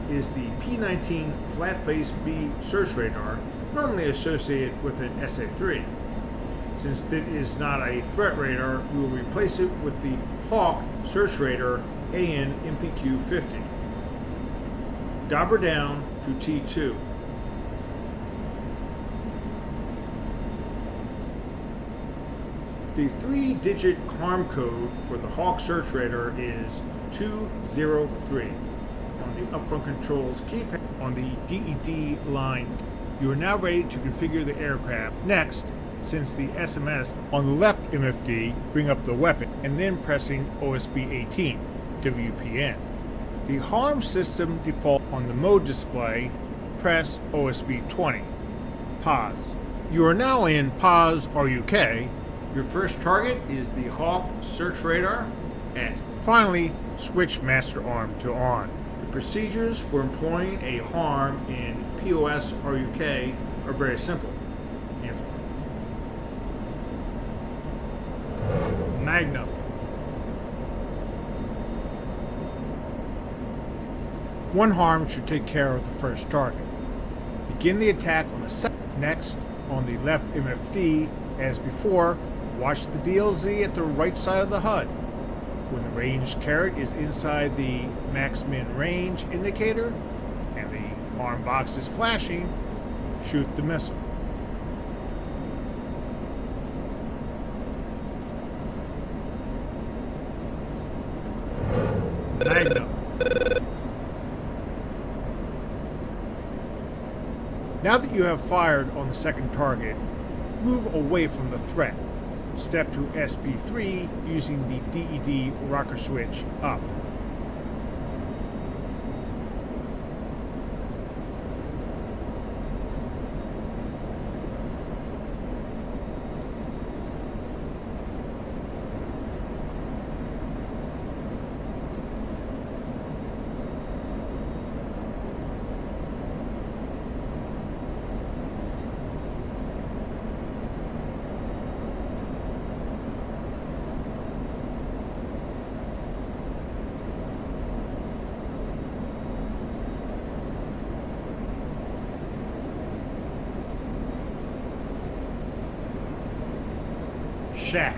is the P19 flat-face B search radar, normally associated with an SA3. Since it is not a threat radar, we will replace it with the Hawk search radar AN MPQ-50. Dobber down to T2. The 3-digit harm code for the Hawk search radar is 203. On the upfront controls keypad on the DED line, you are now ready to configure the aircraft. Next, since the SMS on the left MFD, bring up the weapon and then pressing OSB 18, WPN. The harm system default on the mode display, press OSB 20. Pause. You are now in pause RUK. Your first target is the Hawk search radar. And finally, switch master arm to on. The procedures for employing a harm in POS RUK are very simple. Magnum. One harm should take care of the first target. Begin the attack on the second. Next, on the left MFD, as before, watch the DLZ at the right side of the HUD. When the ranged carrot is inside the max-min range indicator and the harm box is flashing, shoot the missile. Magnum. Now that you have fired on the second target, move away from the threat. Step to SB3 using the DED rocker switch up. Shack.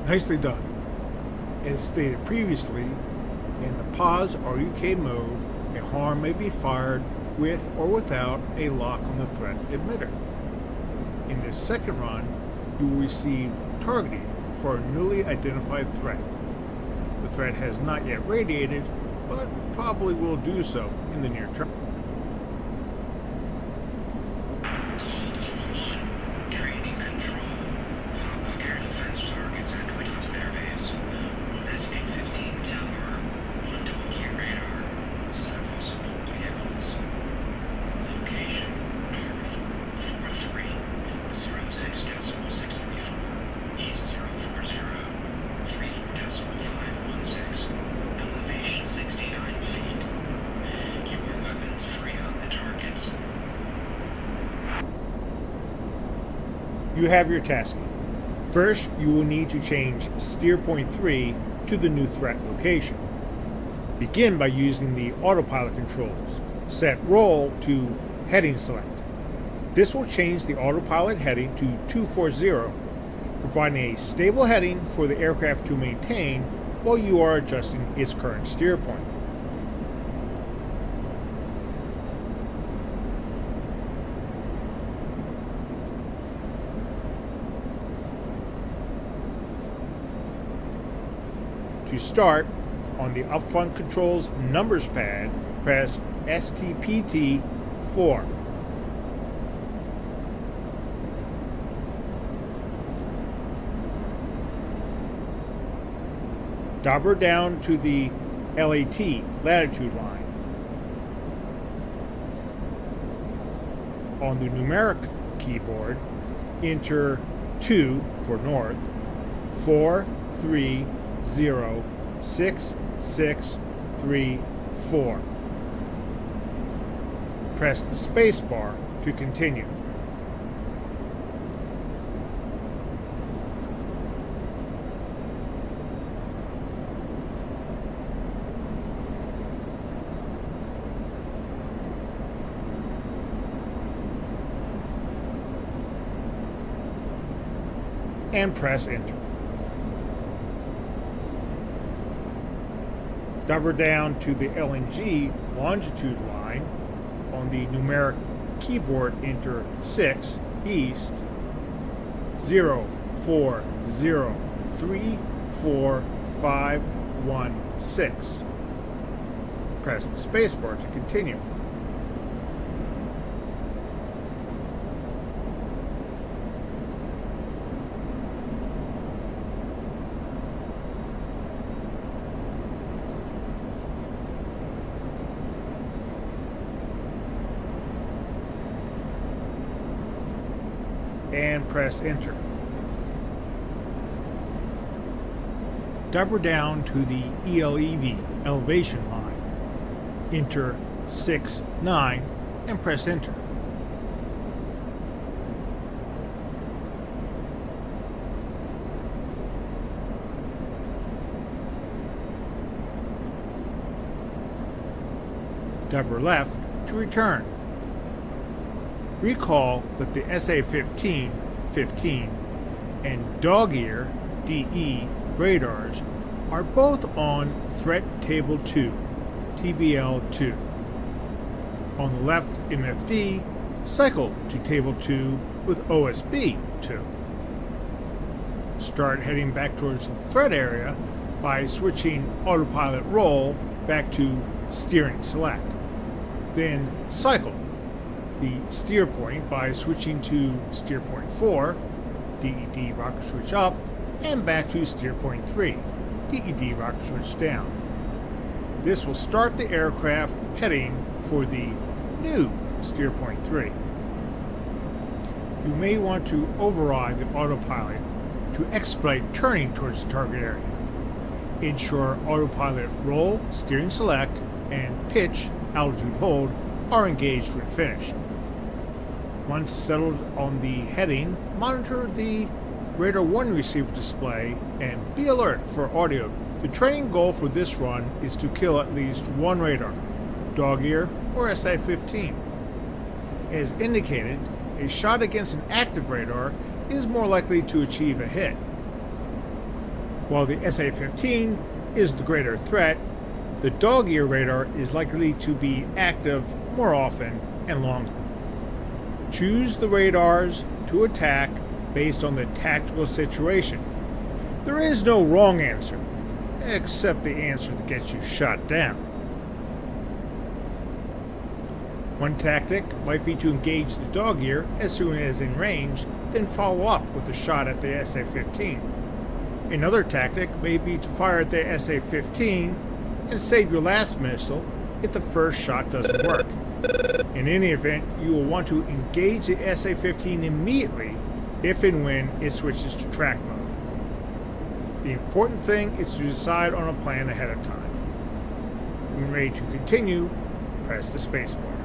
Nicely done. As stated previously, in the pause RUK mode, a harm may be fired with or without a lock on the threat emitter. In this second run, you will receive targeting for a newly identified threat. The threat has not yet radiated, but probably will do so in the near term. You have your tasking. First, you will need to change steer point 3 to the new threat location. Begin by using the autopilot controls. Set roll to heading select. This will change the autopilot heading to 240, providing a stable heading for the aircraft to maintain while you are adjusting its current steer point. To start, on the upfront controls numbers pad, press STPT 4. Double down to the LAT, latitude line. On the numeric keyboard, enter 2 for north, 4, 3, 0, 6, 6, 3, 4. Press the space bar to continue. And press enter. Double down to the LNG longitude line. On the numeric keyboard, enter 6 east, 0, 4, 0, 3, 4, 5, 1, 6. Press the spacebar to continue. And press enter. Double down to the ELEV elevation line. Enter 6, 9 and press enter. Double left to return. Recall that the SA-15 and dog ear DE radars are both on Threat Table 2, TBL2. On the left MFD, cycle to Table 2 with OSB 2. Start heading back towards the threat area by switching autopilot roll back to steering select. Then cycle the steer point by switching to steer point 4, DED rocket switch up, and back to steer point 3, DED rocket switch down. This will start the aircraft heading for the new steer point 3. You may want to override the autopilot to expedite turning towards the target area. Ensure autopilot roll, steering select, and pitch, altitude hold are engaged when finished. Once settled on the heading, monitor the Radar 1 receiver display and be alert for audio. The training goal for this run is to kill at least one radar, dog ear or SA-15. As indicated, a shot against an active radar is more likely to achieve a hit. While the SA-15 is the greater threat, the dog ear radar is likely to be active more often and longer. Choose the radars to attack based on the tactical situation. There is no wrong answer, except the answer that gets you shot down. One tactic might be to engage the dog ear as soon as in range, then follow up with a shot at the SA-15. Another tactic may be to fire at the SA-15 and save your last missile if the first shot doesn't work. In any event, you will want to engage the SA-15 immediately if and when it switches to track mode. The important thing is to decide on a plan ahead of time. When ready to continue, press the spacebar.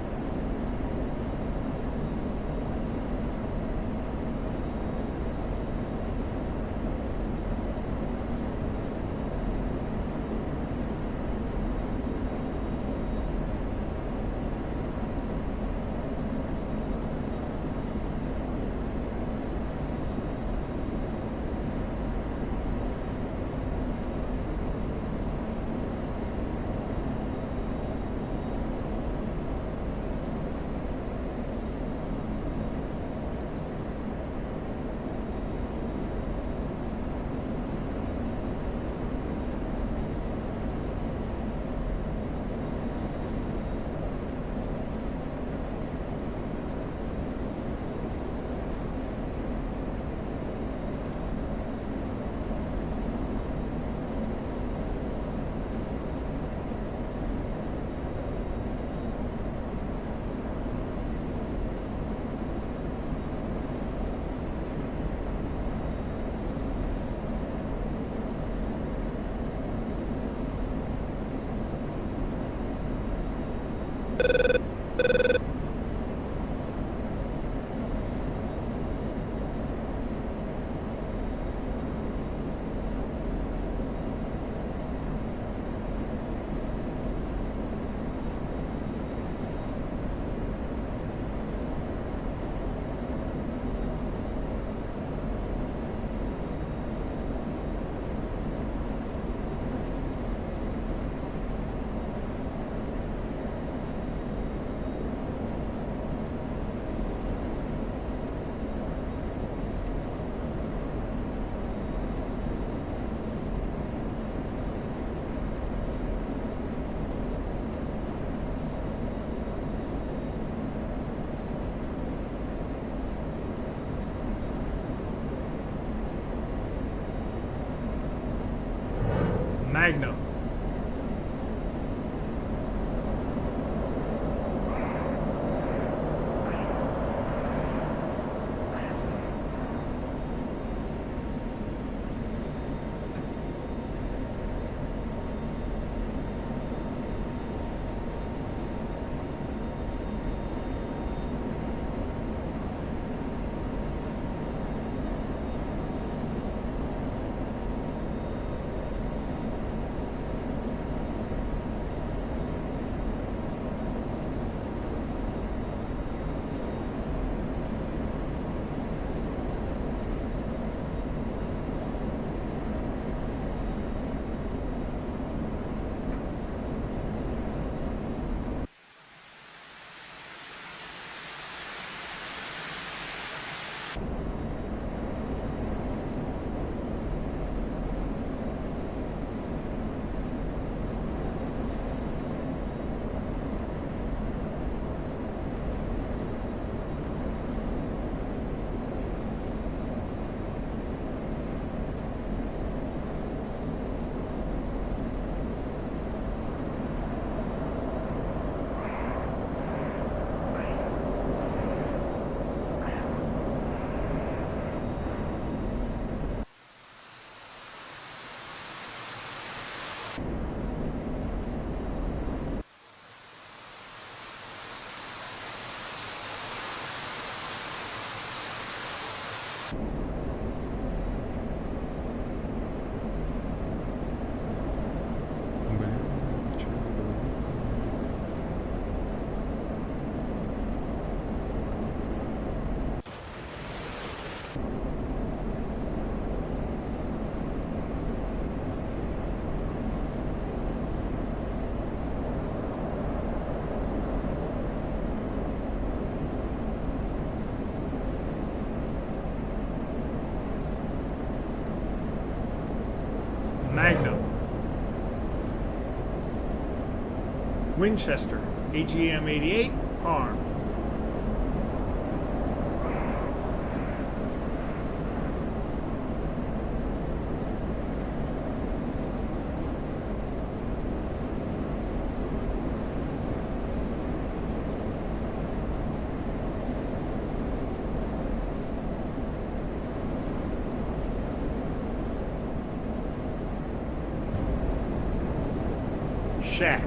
Magnum. Блин, чё это было? Magnum. Winchester, AGM 88, arm. Shack.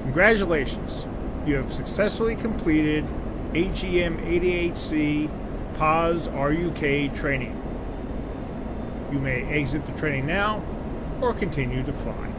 Congratulations, you have successfully completed AGM 88C PAWS RUK training. You may exit the training now or continue to fly.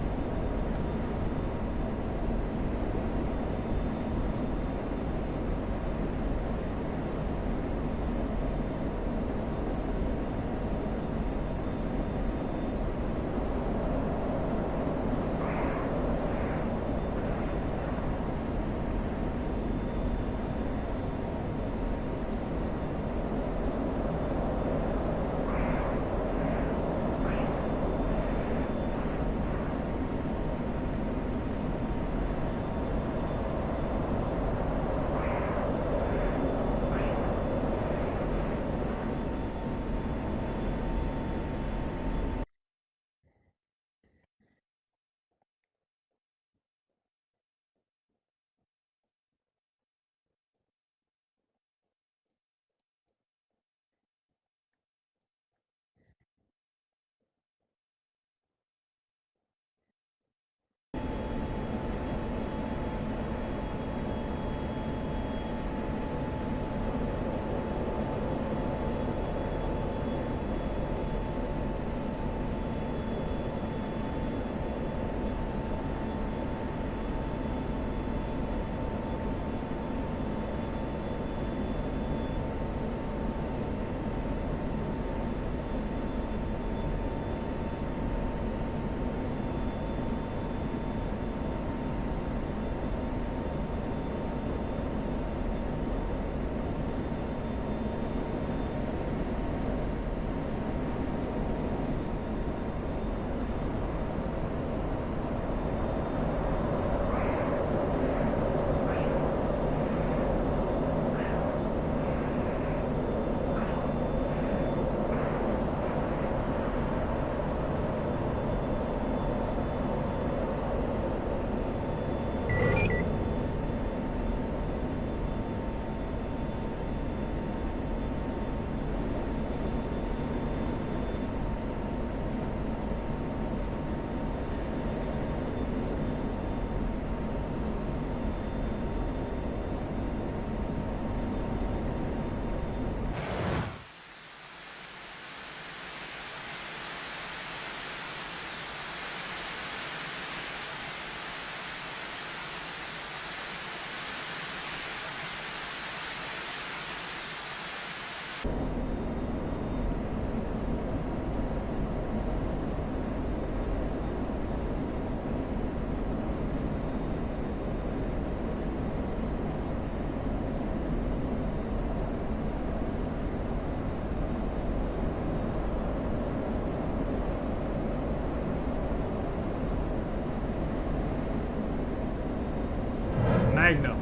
Magnum.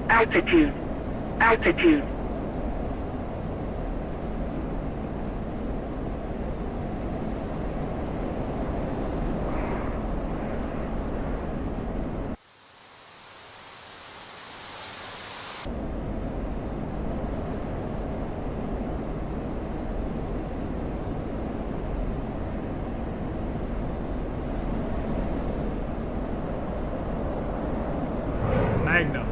Altitude. Altitude. Magnum.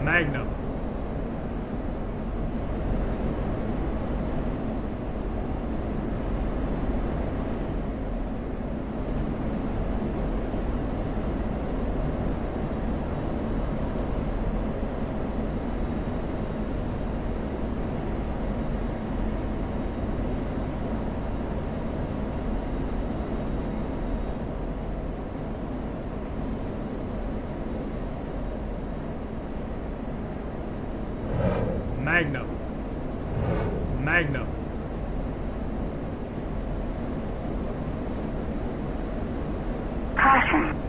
Magnum. Magnum. Magnum. Caution.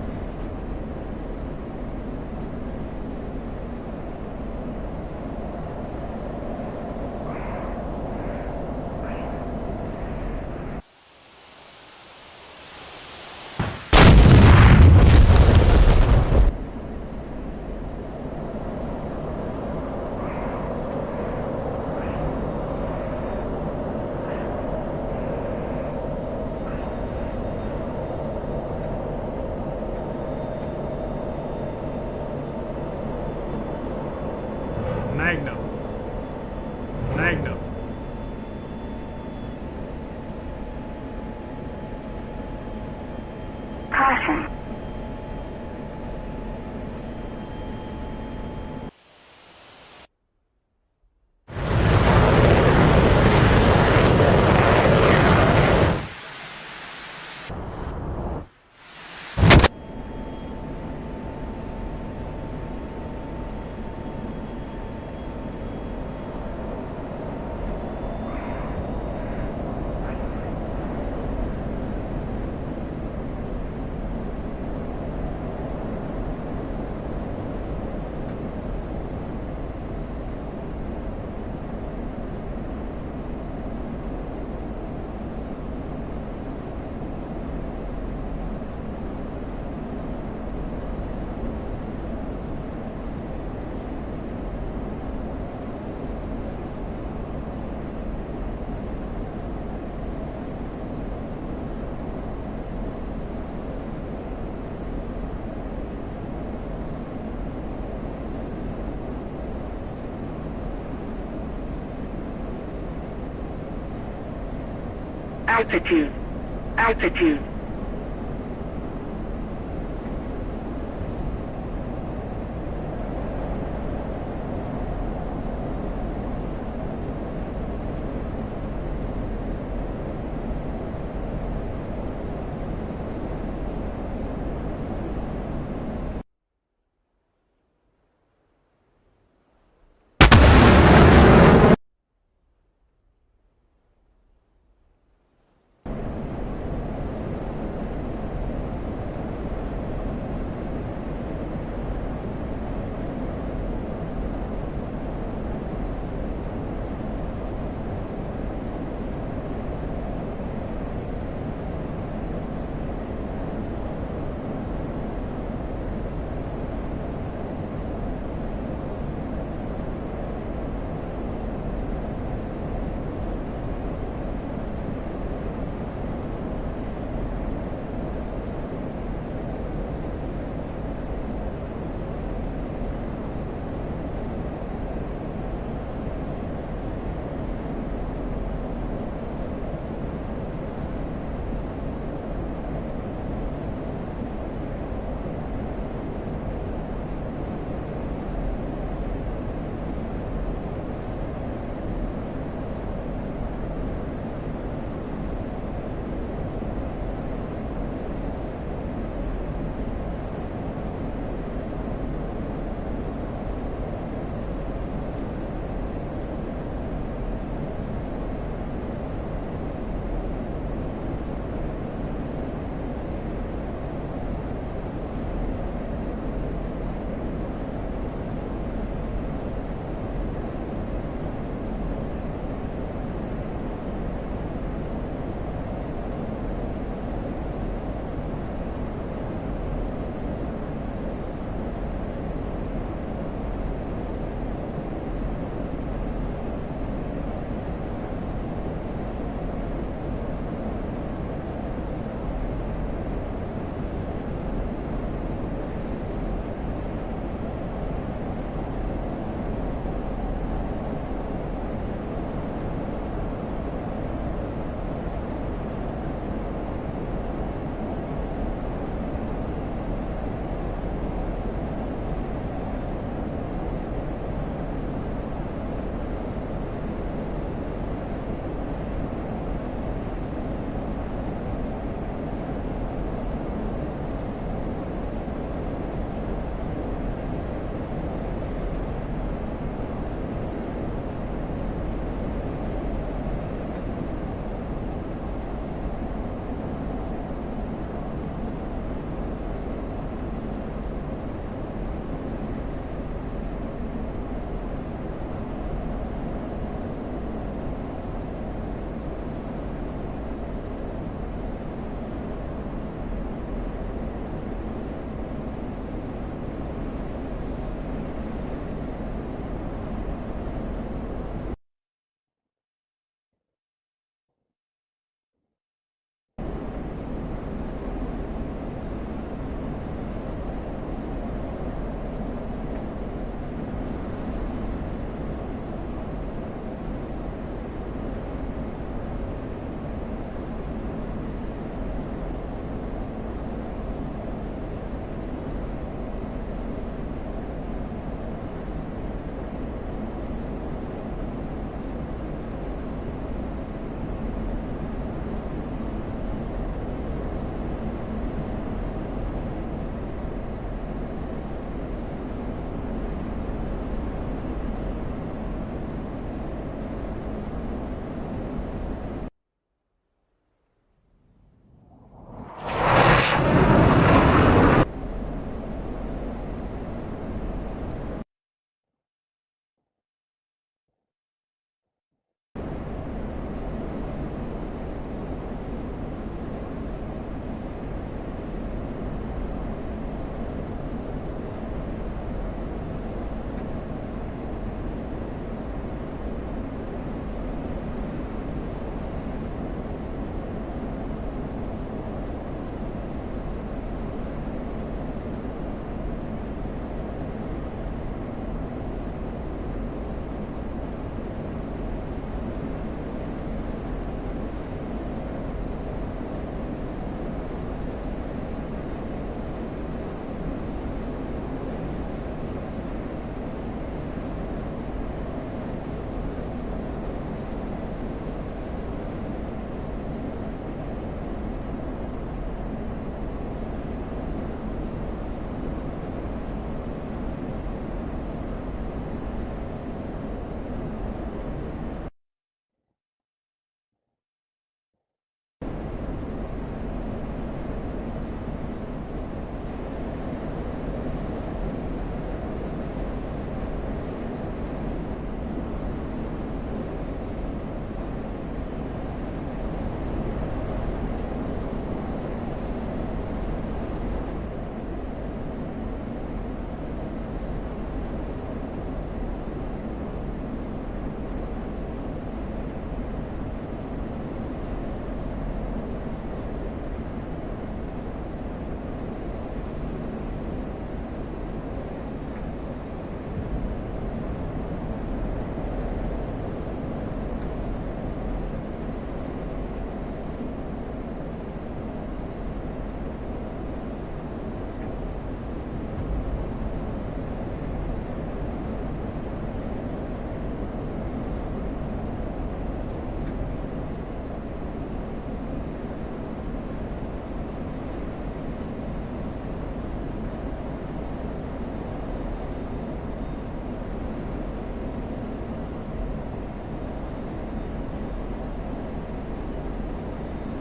Magnum. Magnum. Caution. Altitude. Altitude.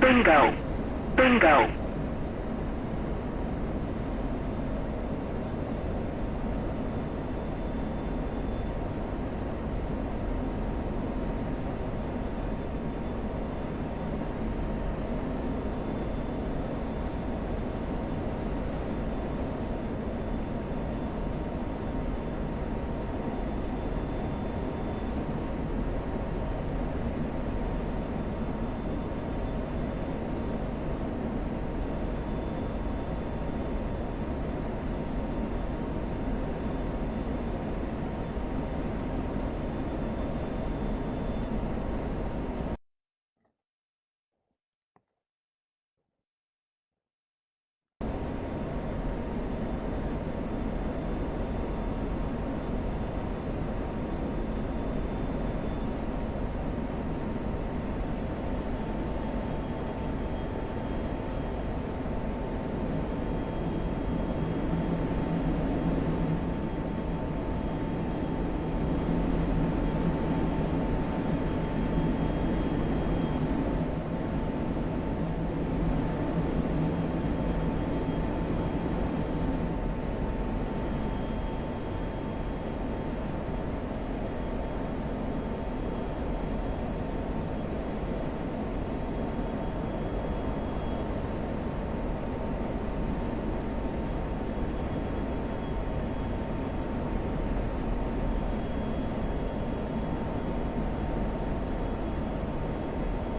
Bingo. Bingo.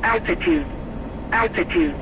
Altitude. Altitude.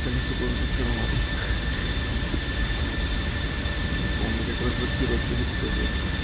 Колесо было блокировано. Помню, как разблокировать колесо.